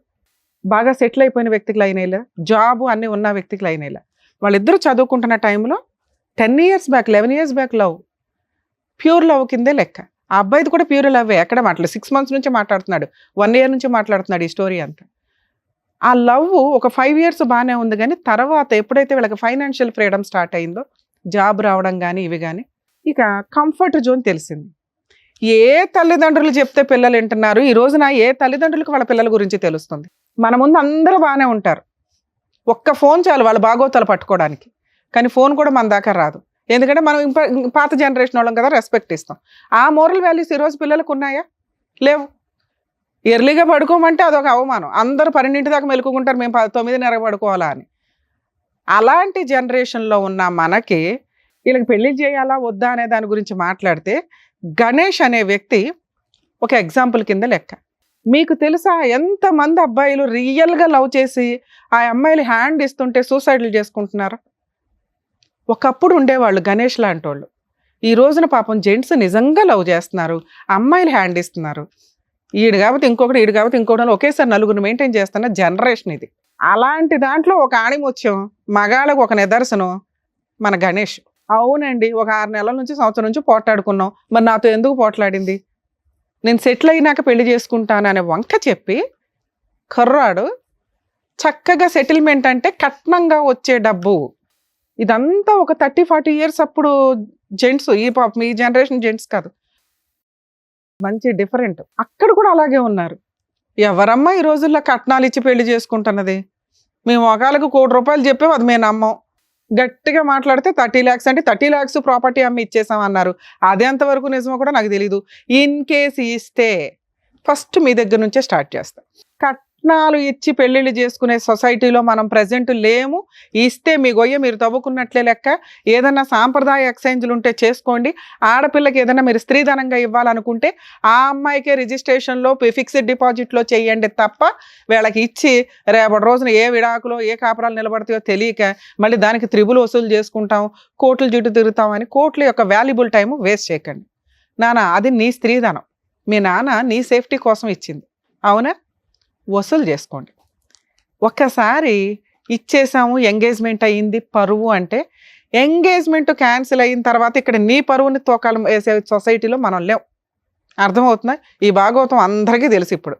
S4: బాగా సెటిల్ అయిపోయిన వ్యక్తికి లైన్ వేయలేదు, జాబు అన్నీ ఉన్న వ్యక్తికి లైన్ వేయలేదు. వాళ్ళిద్దరూ చదువుకుంటున్న టైంలో 10 years back 11 years back love, pure love కిందే లెక్క. ఆ అబ్బాయిది కూడా ప్యూర్ లవ్వే. ఎక్కడ మాట్లాడు 6 months నుంచి మాట్లాడుతున్నాడు, 1 year నుంచి మాట్లాడుతున్నాడు ఈ స్టోరీ అంతా. ఆ లవ్ ఒక 5 years బాగానే ఉంది. కానీ తర్వాత ఎప్పుడైతే వీళ్ళకి ఫైనాన్షియల్ ఫ్రీడమ్ స్టార్ట్ అయిందో, జాబ్ రావడం కానీ ఇవి కానీ ఇక కంఫర్ట్ జోన్ తెలిసింది. ఏ తల్లిదండ్రులు చెప్తే పిల్లలు వింటున్నారు, ఈ రోజున ఏ తల్లిదండ్రులకు వాళ్ళ పిల్లల గురించి తెలుస్తుంది. మన ముందు అందరూ బాగానే ఉంటారు, ఒక్క ఫోన్ చాలు వాళ్ళ బాగోతాలు పట్టుకోవడానికి. కానీ ఫోన్ కూడా మన దాకా రాదు, ఎందుకంటే మనం పాత జనరేషన్ వాళ్ళం కదా, రెస్పెక్ట్ ఇస్తాం. ఆ మోరల్ వాల్యూస్ ఈరోజు పిల్లలకు ఉన్నాయా? లేవు. ఎర్లీగా పడుకోమంటే అదొక అవమానం. అందరూ 12 దాకా మెలుకుంటారు, మేము 9:30 పడుకోవాలా అని. అలాంటి జనరేషన్లో ఉన్న మనకి వీళ్ళకి పెళ్లి చేయాలా వద్దా అనే దాని గురించి మాట్లాడితే గణేష్ అనే వ్యక్తి ఒక ఎగ్జాంపుల్ కింద లెక్క. మీకు తెలుసా ఎంతమంది అబ్బాయిలు రియల్గా లవ్ చేసి ఆ అమ్మాయిలు హ్యాండ్ ఇస్తుంటే సూసైడ్లు చేసుకుంటున్నారు? ఒకప్పుడు ఉండేవాళ్ళు గణేష్ లాంటి వాళ్ళు. ఈ రోజున పాపం జెంట్స్ నిజంగా లవ్ చేస్తున్నారు, అమ్మాయిలు హ్యాండ్ ఇస్తున్నారు. ఈడు కాబట్టి ఇంకొకటి, ఈడు కాబట్టి ఇంకొకటి, ఒకేసారి నలుగురు మెయింటైన్ చేస్తున్న జనరేషన్ ఇది. అలాంటి దాంట్లో ఒక ఆణిముత్యం, మగాళ్ళకు ఒక నిదర్శనం మన గణేష్. అవునండి, ఒక 6 నెలల నుంచి సంవత్సరం నుంచి పోట్లాడుకున్నాం, మరి నాతో ఎందుకు పోట్లాడింది, నేను సెటిల్ అయినాక పెళ్లి చేసుకుంటాను అనే వంక చెప్పి కర్రాడు చక్కగా సెటిల్మెంట్ అంటే కట్నంగా వచ్చే డబ్బు. ఇదంతా ఒక 30-40 ఇయర్స్ అప్పుడు జెంట్స్, ఈ జనరేషన్ జెంట్స్ కాదు, మంచి డిఫరెంట్. అక్కడ కూడా అలాగే ఉన్నారు. ఎవరమ్మా ఈ రోజుల్లో కట్నాలు ఇచ్చి పెళ్లి చేసుకుంటున్నది? మేము ఒకళ్ళకు ₹1,00,00,000 చెప్పాము, అది మేము నమ్మం. గట్టిగా మాట్లాడితే 30 lakhs అంటే 30 lakhs ప్రాపర్టీ అమ్మి ఇచ్చేసామన్నారు. అది ఎంతవరకు నిజమో కూడా నాకు తెలీదు. ఇన్ కేసు ఇస్తే ఫస్ట్ మీ దగ్గర నుంచే స్టార్ట్ చేస్తాం. కట్నాలు ఇచ్చి పెళ్ళిళ్ళు చేసుకునే సొసైటీలో మనం ప్రజెంట్ లేము. ఇస్తే మీ గొయ్య మీరు తవ్వుకున్నట్లే లెక్క. ఏదన్నా సాంప్రదాయ ఎక్స్చేంజ్లు ఉంటే చేసుకోండి. ఆడపిల్లకి ఏదైనా మీరు స్త్రీధనంగా ఇవ్వాలనుకుంటే ఆ అమ్మాయికే రిజిస్ట్రేషన్లో ఫిక్స్డ్ డిపాజిట్లో చేయండి తప్ప వీళ్ళకి ఇచ్చి రేపటి రోజున ఏ విడాకులో ఏ కాపురాలు నిలబడతాయో తెలియక మళ్ళీ దానికి త్రిబుల్ వసూలు చేసుకుంటాం, కోర్టుల చుట్టూ తిరుగుతామని కోర్టుల యొక్క వాల్యుబుల్ టైం వేస్ట్ చేయకండి. నాన్న అది నీ స్త్రీధనం, మీ నాన్న నీ సేఫ్టీ కోసం ఇచ్చింది, అవునా? వసూలు చేసుకోండి. ఒక్కసారి ఇచ్చేసాము, ఎంగేజ్మెంట్ అయ్యింది, పరువు అంటే ఎంగేజ్మెంట్ క్యాన్సిల్ అయిన తర్వాత ఇక్కడ నీ పరువుని తోకాలు వేసే సొసైటీలో మనం లేవు. అర్థమవుతుందా? ఈ భాగవతం అందరికీ తెలుసు. ఇప్పుడు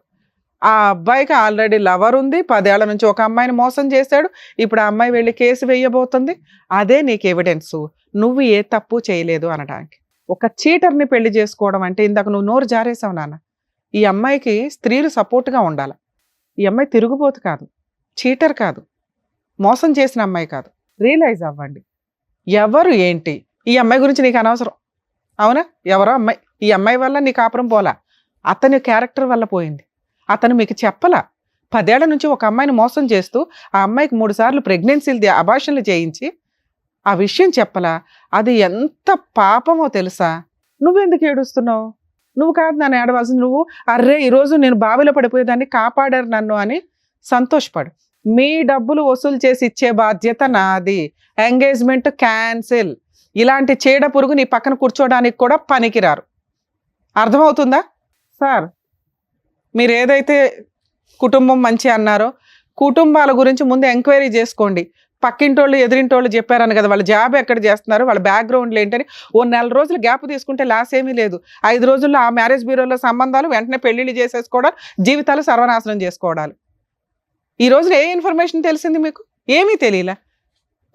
S4: ఆ అబ్బాయికి ఆల్రెడీ లవర్ ఉంది, 10 ఏళ్ల నుంచి ఒక అమ్మాయిని మోసం చేశాడు. ఇప్పుడు ఆ అమ్మాయి వెళ్ళి కేసు వేయబోతుంది. అదే నీకు ఎవిడెన్సు నువ్వు ఏ తప్పు చేయలేదు అనడానికి. ఒక చీటర్ని పెళ్లి చేసుకోవడం అంటే, ఇందాక నువ్వు నోరు జారేసావు నాన్న, ఈ అమ్మాయికి స్త్రీలు సపోర్ట్గా ఉండాలి. ఈ అమ్మాయి తిరుగుబోతు కాదు, చీటర్ కాదు, మోసం చేసిన అమ్మాయి కాదు. రియలైజ్ అవ్వండి ఎవరు ఏంటి. ఈ అమ్మాయి గురించి నీకు అనవసరం, అవునా? ఎవరో అమ్మాయి, ఈ అమ్మాయి వల్ల నీ కాపురం పోలా, అతని క్యారెక్టర్ వల్ల పోయింది. అతను మీకు చెప్పలా. 10 ఏళ్ల నుంచి ఒక అమ్మాయిని మోసం చేస్తూ ఆ అమ్మాయికి 3 సార్లు ప్రెగ్నెన్సీలు అబార్షన్లు చేయించి ఆ విషయం చెప్పలా. అది ఎంత పాపమో తెలుసా? నువ్వెందుకు ఏడుస్తున్నావు? నువ్వు కాదు నన్ను ఏడవలసింది. నువ్వు అర్రే ఈరోజు నేను బావిలో పడిపోయేదాన్ని, కాపాడారు నన్ను అని సంతోషపడు. మీ డబ్బులు వసూలు చేసి ఇచ్చే బాధ్యత నాది. Engagement cancel. ఇలాంటి చీడ పురుగు నీ పక్కన కూర్చోడానికి కూడా పనికిరారు. అర్థమవుతుందా? సార్, మీరు ఏదైతే కుటుంబం మంచి అన్నారో కుటుంబాల గురించి ముందు ఎంక్వైరీ చేసుకోండి. పక్కింటోళ్ళు ఎదిరింటోళ్ళు చెప్పారని కదా, వాళ్ళ జాబ్ ఎక్కడ చేస్తున్నారు, వాళ్ళ బ్యాక్గ్రౌండ్లు ఏంటని ఓ 4 రోజులు గ్యాప్ తీసుకుంటే లాస్ ఏమీ లేదు. 5 రోజుల్లో ఆ మ్యారేజ్ బ్యూరోలో సంబంధాలు, వెంటనే పెళ్లిళ్ళు చేసేసుకోవడాలు, జీవితాలు సర్వనాశనం చేసుకోవడాలు. ఈ రోజున ఏ ఇన్ఫర్మేషన్ తెలిసింది మీకు? ఏమీ తెలియలే.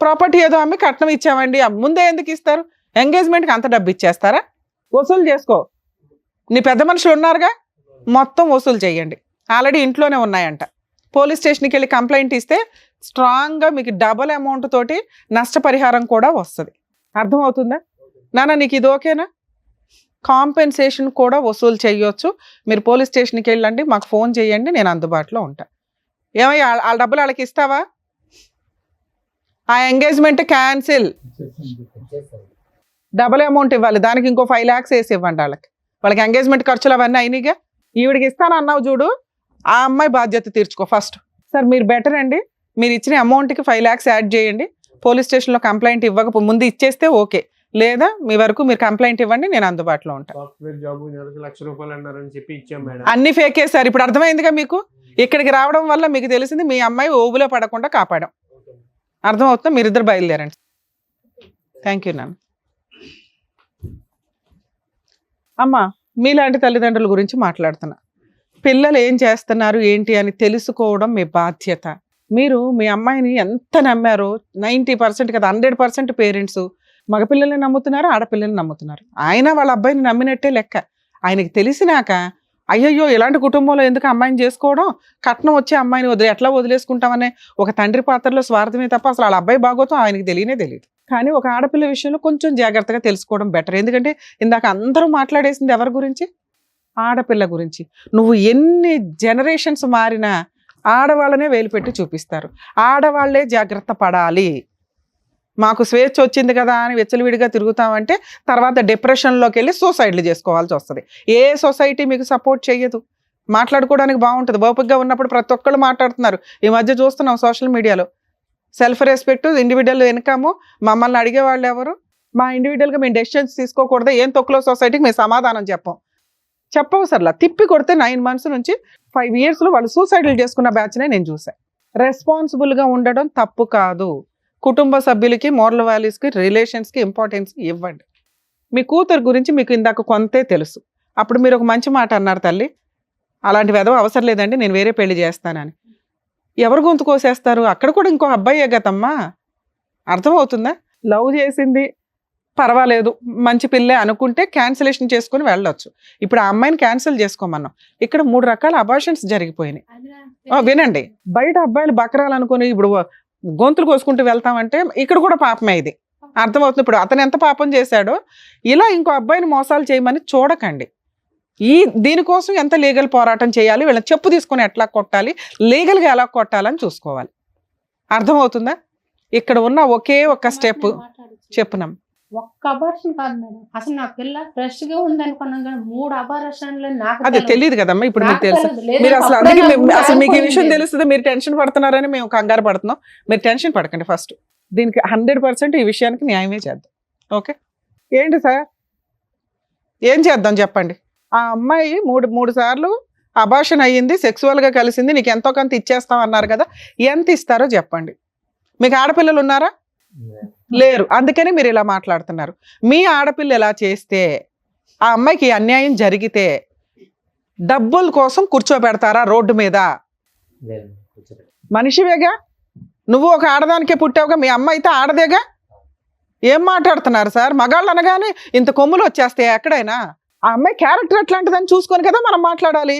S4: ప్రాపర్టీ ఏదో అమ్మి కట్నం ఇచ్చామండి, ముందే ఎందుకు ఇస్తారు? ఎంగేజ్మెంట్కి అంత డబ్బు ఇచ్చేస్తారా? వసూలు చేసుకో. నీ పెద్ద మనుషులు ఉన్నారుగా, మొత్తం వసూలు చేయండి. ఆల్రెడీ ఇంట్లోనే ఉన్నాయంట. పోలీస్ స్టేషన్కి వెళ్ళి కంప్లైంట్ ఇస్తే స్ట్రాంగ్గా మీకు డబుల్ అమౌంట్ తోటి నష్టపరిహారం కూడా వస్తుంది. అర్థమవుతుందా నాన్న? నీకు ఇది ఓకేనా? కాంపెన్సేషన్ కూడా వసూలు చేయొచ్చు. మీరు పోలీస్ స్టేషన్కి వెళ్ళండి, మాకు ఫోన్ చేయండి, నేను అందుబాటులో ఉంటా. ఏమయ్యా వాళ్ళ డబ్బులు వాళ్ళకి ఇస్తావా? ఆ ఎంగేజ్మెంట్ క్యాన్సిల్, డబుల్ అమౌంట్ ఇవ్వాలి, దానికి ఇంకో 5 lakhs వేసి ఇవ్వండి వాళ్ళకి. వాళ్ళకి ఎంగేజ్మెంట్ ఖర్చులు అవన్నీ అయినాయిగా. ఈవిడికి ఇస్తాను అన్నావు చూడు, ఆ అమ్మాయి బాధ్యత తీర్చుకో ఫస్ట్. సార్ మీరు బెటర్ అండి, మీరు ఇచ్చిన అమౌంట్కి 5 lakhs యాడ్ చేయండి. పోలీస్ స్టేషన్లో కంప్లైంట్ ఇవ్వక ముందు ఇచ్చేస్తే ఓకే, లేదా మీ వరకు మీరు కంప్లైంట్ ఇవ్వండి, నేను అందుబాటులో ఉంటాను.
S10: సాఫ్ట్వేర్ జాబ్ ₹1,00,000 అన్నారని చెప్పి ఇచ్చాం మేడం.
S4: అన్ని ఫేకే సార్. ఇప్పుడు అర్థమైందిగా మీకు. ఇక్కడికి రావడం వల్ల మీకు తెలిసింది మీ అమ్మాయి ఓబులో పడకుండా కాపాడాం. అర్థమవుతుందా? మీరిద్దరు బయలుదేరండి. థ్యాంక్ యూ నాన్న. అమ్మా, మీలాంటి తల్లిదండ్రుల గురించి మాట్లాడుతున్నా. పిల్లలు ఏం చేస్తున్నారు ఏంటి అని తెలుసుకోవడం మీ బాధ్యత. మీరు మీ అమ్మాయిని ఎంత నమ్మారో 90% కదా 100% పేరెంట్స్ మగపిల్లల్ని నమ్ముతున్నారు, ఆడపిల్లల్ని నమ్ముతున్నారు. ఆయన వాళ్ళ అబ్బాయిని నమ్మినట్టే లెక్క. ఆయనకి తెలిసినాక అయ్యయ్యో ఇలాంటి కుటుంబంలో ఎందుకు అమ్మాయిని చేసుకోవడం, కట్నం వచ్చే అమ్మాయిని ఎట్లా వదిలేసుకుంటామనే ఒక తండ్రి పాత్రలో స్వార్థమే తప్ప అసలు వాళ్ళ అబ్బాయి బాగోతం ఆయనకి తెలియదు. కానీ ఒక ఆడపిల్ల విషయంలో కొంచెం జాగ్రత్తగా తెలుసుకోవడం బెటర్. ఎందుకంటే ఇందాక అందరూ మాట్లాడేసింది ఎవరి గురించి? ఆడపిల్ల గురించి. నువ్వు ఎన్ని జనరేషన్స్ మారినా ఆడవాళ్ళనే వేలు పెట్టి చూపిస్తారు. ఆడవాళ్లే జాగ్రత్త పడాలి. మాకు స్వేచ్ఛ వచ్చింది కదా అని వెచ్చలవిడిగా తిరుగుతామంటే తర్వాత డిప్రెషన్లోకి వెళ్ళి సూసైడ్లు చేసుకోవాల్సి వస్తుంది. ఏ సొసైటీ మీకు సపోర్ట్ చేయదు. మాట్లాడుకోవడానికి బాగుంటుంది, ఓపికగా ఉన్నప్పుడు ప్రతి ఒక్కళ్ళు మాట్లాడుతున్నారు. ఈ మధ్య చూస్తున్నాం సోషల్ మీడియాలో సెల్ఫ్ రెస్పెక్ట్, ఇండివిజువల్ ఇన్కమ్. మమ్మల్ని అడిగే వాళ్ళు ఎవరు? మా ఇండివిజువల్గా మేము డెసిషన్స్ తీసుకోకూడదు, ఏం తొక్కులో సొసైటీకి మేము సమాధానం చెప్పవసర్లా. తిప్పి కొడితే 9 months నుంచి 5 yearsలో వాళ్ళు సూసైడ్లు చేసుకున్న బ్యాచ్నే నేను చూసాను. రెస్పాన్సిబుల్గా ఉండడం తప్పు కాదు. కుటుంబ సభ్యులకి, మోరల్ వాల్యూస్కి, రిలేషన్స్కి ఇంపార్టెన్స్ ఇవ్వండి. మీ కూతురు గురించి మీకు ఇందాక కొంతే తెలుసు. అప్పుడు మీరు ఒక మంచి మాట అన్నారు, తల్లి అలాంటి వెధవ అవసరం లేదండి, నేను వేరే పెళ్లి చేస్తానని. ఎవరు గొంతు కోసేస్తారు? అక్కడ కూడా ఇంకో అబ్బాయే గతమ్మా. అర్థమవుతుందా? లవ్ చేసింది పర్వాలేదు, మంచి పిల్లే అనుకుంటే క్యాన్సిలేషన్ చేసుకుని వెళ్ళొచ్చు. ఇప్పుడు ఆ అమ్మాయిని క్యాన్సిల్ చేసుకోమన్నాం. ఇక్కడ 3 రకాల అబార్షన్స్ జరిగిపోయినాయి. వినండి, బయట అబ్బాయిలు బకరాలనుకుని ఇప్పుడు గొంతులు కోసుకుంటూ వెళ్తామంటే ఇక్కడ కూడా పాపమే. ఇది అర్థమవుతుంది. ఇప్పుడు అతను ఎంత పాపం చేశాడో ఇలా ఇంకో అబ్బాయిని మోసాలు చేయమని చూడకండి. దీనికోసం ఎంత లీగల్ పోరాటం చేయాలి, వీళ్ళని చెప్పు తీసుకొని ఎట్లా కొట్టాలి, లీగల్గా ఎలా కొట్టాలని చూసుకోవాలి. అర్థమవుతుందా? ఇక్కడ ఉన్న ఒకే ఒక్క స్టెప్ చెప్పున్నాం.
S6: ఒక్క అబార్షన్ కాదు మేడం, అసలు నా పిల్ల ఫ్రెష్ గా ఉంది అనుకున్నాం కానీ 3 అబార్షన్లు నాకు
S4: అదే తెలియదు కదమ్మా. ఇప్పుడు మీకు తెలుసు, మీరు అసలు అందుకే అసలు మీకు ఈ విషయం తెలుస్తుంది. మీరు టెన్షన్ పడుతున్నారని మేము కంగారు పడుతున్నాం. మీరు టెన్షన్ పడకండి. ఫస్ట్ దీనికి 100% ఈ విషయానికి న్యాయమే చేద్దాం. ఓకే, ఏంటి సార్ ఏం చేద్దాం చెప్పండి. ఆ అమ్మాయి 3 సార్లు అబార్షన్ అయ్యింది, సెక్సువల్గా కలిసింది, నీకు ఎంతో కొంత ఇచ్చేస్తాం అన్నారు కదా, ఎంత ఇస్తారో చెప్పండి. మీకు ఆడపిల్లలు ఉన్నారా? లేరు. అందుకని మీరు ఇలా మాట్లాడుతున్నారు. మీ ఆడపిల్ల ఎలా చేస్తే ఆ అమ్మాయికి అన్యాయం జరిగితే డబ్బుల కోసం కూర్చోబెడతారా రోడ్డు మీద? మనిషివేగా నువ్వు, ఒక ఆడదానికే పుట్టావుగా, మీ అమ్మ అయితే ఆడదేగా. ఏం మాట్లాడుతున్నారు సార్? మగాళ్ళు అనగానే ఇంత కొమ్ములు వచ్చేస్తాయి ఎక్కడైనా? ఆ అమ్మాయి క్యారెక్టర్ ఎట్లాంటిదని చూసుకొని కదా మనం మాట్లాడాలి.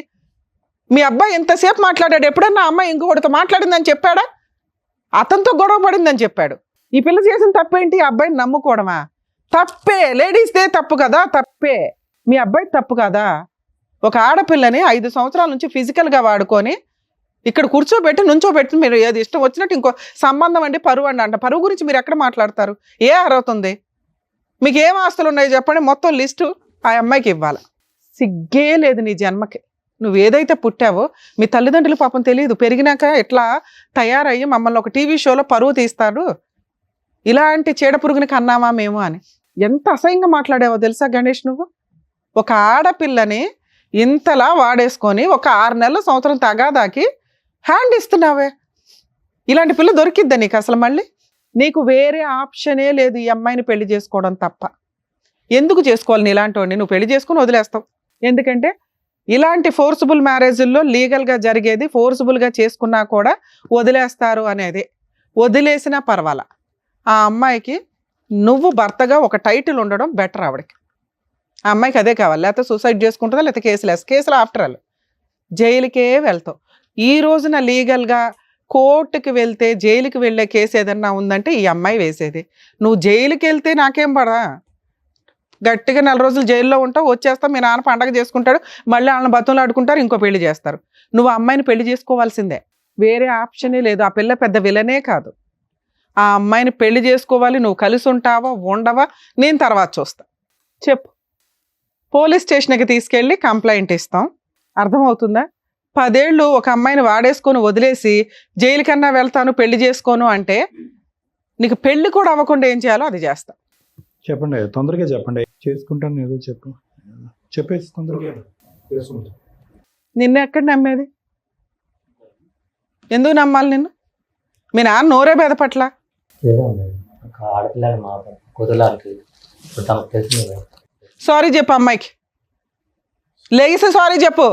S4: మీ అబ్బాయి ఎంతసేపు మాట్లాడాడు? ఎప్పుడన్నా అమ్మాయి ఇంకొకటితో మాట్లాడిందని చెప్పాడా? అతనితో గొడవ పడిందని చెప్పాడు. ఈ పిల్ల చేసిన తప్పేంటి? అబ్బాయిని నమ్ముకోవడమా? తప్పే. లేడీస్దే తప్పు కదా, తప్పే. మీ అబ్బాయి తప్పు కదా. ఒక ఆడపిల్లని 5 సంవత్సరాల నుంచి ఫిజికల్గా వాడుకొని ఇక్కడ కూర్చోబెట్టి నుంచోబెట్టి మీరు ఏది ఇష్టం వచ్చినట్టు ఇంకో సంబంధం అండి, పరువు అంట. పరువు గురించి మీరు ఎక్కడ మాట్లాడతారు? ఏ అర్హత ఉంది మీకు? ఏం ఆస్తులు ఉన్నాయో చెప్పండి, మొత్తం లిస్టు ఆ అమ్మాయికి ఇవ్వాలి. సిగ్గే లేదు నీ జన్మకి. నువ్వు ఏదైతే పుట్టావో మీ తల్లిదండ్రులు పాపం తెలియదు, పెరిగినాక ఎట్లా తయారయ్యి మమ్మల్ని ఒక టీవీ షోలో పరువు తీస్తాడు, ఇలాంటి చీడ పురుగుని కన్నామా మేము అని. ఎంత అసహ్యంగా మాట్లాడావో తెలుసా గణేష్ నువ్వు? ఒక ఆడపిల్లని ఇంతలా వాడేసుకొని ఒక 6 నెలల సంవత్సరం తగాదాకి హ్యాండ్ ఇస్తున్నావే. ఇలాంటి పిల్ల దొరికిద్దా నీకు అసలు? మళ్ళీ నీకు వేరే ఆప్షనే లేదు ఈ అమ్మాయిని పెళ్లి చేసుకోవడం తప్ప. ఎందుకు చేసుకోవాలి? నీ ఇలాంటి వాడిని నువ్వు పెళ్లి చేసుకుని వదిలేస్తావు. ఎందుకంటే ఇలాంటి ఫోర్సిబుల్ మ్యారేజ్ల్లో లీగల్గా జరిగేది, ఫోర్సిబుల్గా చేసుకున్నా కూడా వదిలేస్తారు అనేది. వదిలేసినా పర్వాలా, ఆ అమ్మాయికి నువ్వు భర్తగా ఒక టైటిల్ ఉండడం బెటర్. ఆవిడకి ఆ అమ్మాయికి అదే కావాలి. లేకపోతే సూసైడ్ చేసుకుంటుందా, లేకపోతే కేసులు ఆఫ్టర్ ఆల్ జైలుకే వెళ్తావు. ఈ రోజున లీగల్గా కోర్టుకి వెళ్తే జైలుకి వెళ్ళే కేసు ఏదన్నా ఉందంటే ఈ అమ్మాయి వేసేది. నువ్వు జైలుకి వెళ్తే నాకేం పడా, గట్టిగా 4 రోజులు జైల్లో ఉంటావు, వచ్చేస్తావు, మీ నాన్న పండగ చేసుకుంటాడు, మళ్ళీ వాళ్ళని బతులు ఆడుకుంటారు, ఇంకో పెళ్లి చేస్తారు. నువ్వు అమ్మాయిని పెళ్లి చేసుకోవాల్సిందే, వేరే ఆప్షనే లేదు. ఆ పిల్ల పెద్ద విలనే కాదు. ఆ అమ్మాయిని పెళ్లి చేసుకోవాలి. నువ్వు కలిసి ఉంటావా ఉండవా నేను తర్వాత చూస్తా. చెప్పు, పోలీస్ స్టేషన్కి తీసుకెళ్ళి కంప్లైంట్ ఇస్తాం. అర్థమవుతుందా? 10 ఏళ్ళు ఒక అమ్మాయిని వాడేసుకొని వదిలేసి జైలు కన్నా వెళ్తాను పెళ్లి చేసుకోను అంటే నీకు పెళ్లి కూడా అవ్వకుండా ఏం చేయాలో అది చేస్తా.
S5: చెప్పండి, తొందరగా చెప్పండి. చేసుకుంటాను ఏదో చెప్పేసి తొందరగా.
S4: నిన్ను ఎక్కడ నమ్మేది? ఎందుకు నమ్మాలి నిన్ను? మీ నాన్న నోరే బెదపట్ల. సారీ చెప్పు అమ్మాయికి, లేగిస్తే సారీ చెప్పు.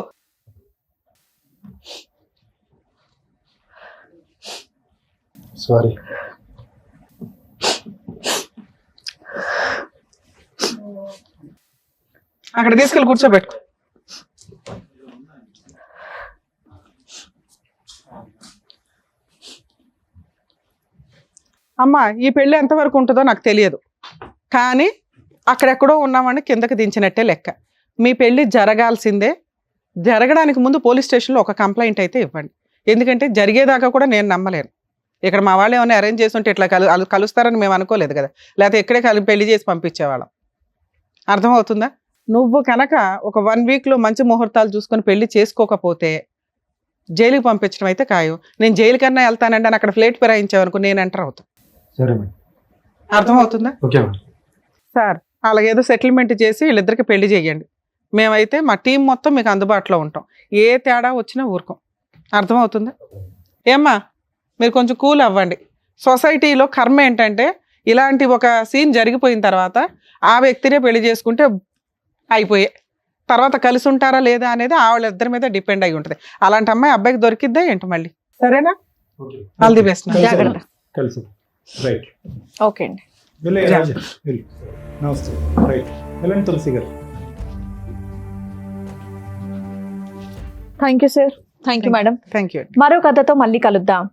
S8: సారీ.
S4: అక్కడ తీసుకెళ్ళి కూర్చోబెట్టు. అమ్మా ఈ పెళ్ళి ఎంతవరకు ఉంటుందో నాకు తెలియదు, కానీ అక్కడెక్కడో ఉన్నామని కిందకి దించినట్టే లెక్క. మీ పెళ్ళి జరగాల్సిందే. జరగడానికి ముందు పోలీస్ స్టేషన్లో ఒక కంప్లైంట్ అయితే ఇవ్వండి. ఎందుకంటే జరిగేదాకా కూడా నేను నమ్మలేను. ఇక్కడ మా వాళ్ళు ఏమైనా అరేంజ్ చేసి ఉంటే ఇట్లా కలుస్తారని మేము అనుకోలేదు కదా, లేకపోతే ఇక్కడే పెళ్లి చేసి పంపించేవాళ్ళం. అర్థమవుతుందా? నువ్వు కనుక ఒక 1 వీక్లో మంచి ముహూర్తాలు చూసుకొని పెళ్లి చేసుకోకపోతే జైలుకి పంపించడం అయితే ఖాయం. నేను జైలు కన్నా వెళ్తానంటే అక్కడ ఫ్లేట్ ఫిరాయించావనుకో నేను ఎంటర్ అవుతాను.
S8: సరే మేడం.
S4: అర్థమవుతుందా?
S8: Okay madam.
S4: సార్ అలాగేదో సెటిల్మెంట్ చేసి వీళ్ళిద్దరికి పెళ్లి చేయండి. మేమైతే మా టీం మొత్తం మీకు అందుబాటులో ఉంటాం. ఏ తేడా వచ్చినా ఊరుకోం. అర్థమవుతుందా? ఏమ్మా మీరు కొంచెం కూల్ అవ్వండి. సొసైటీలో కర్మ ఏంటంటే ఇలాంటి ఒక సీన్ జరిగిపోయిన తర్వాత ఆ వ్యక్తినే పెళ్లి చేసుకుంటే అయిపోయే, తర్వాత కలిసి ఉంటారా లేదా అనేది వాళ్ళిద్దరి మీద డిపెండ్ అయి ఉంటుంది. అలాంటి అమ్మాయి అబ్బాయికి దొరికిద్దా ఏంటి మళ్ళీ? సరేనా? All the best.
S2: జాగ్రత్త.
S5: కలిసి రైట్.
S2: ఓకే అండి.
S5: నమస్తే. రైట్, వెళ్ళండి తులసి గారు.
S2: Thank you sir. Thank you madam.
S4: Thank you.
S2: మరో కథతో మళ్ళీ కలుద్దాం.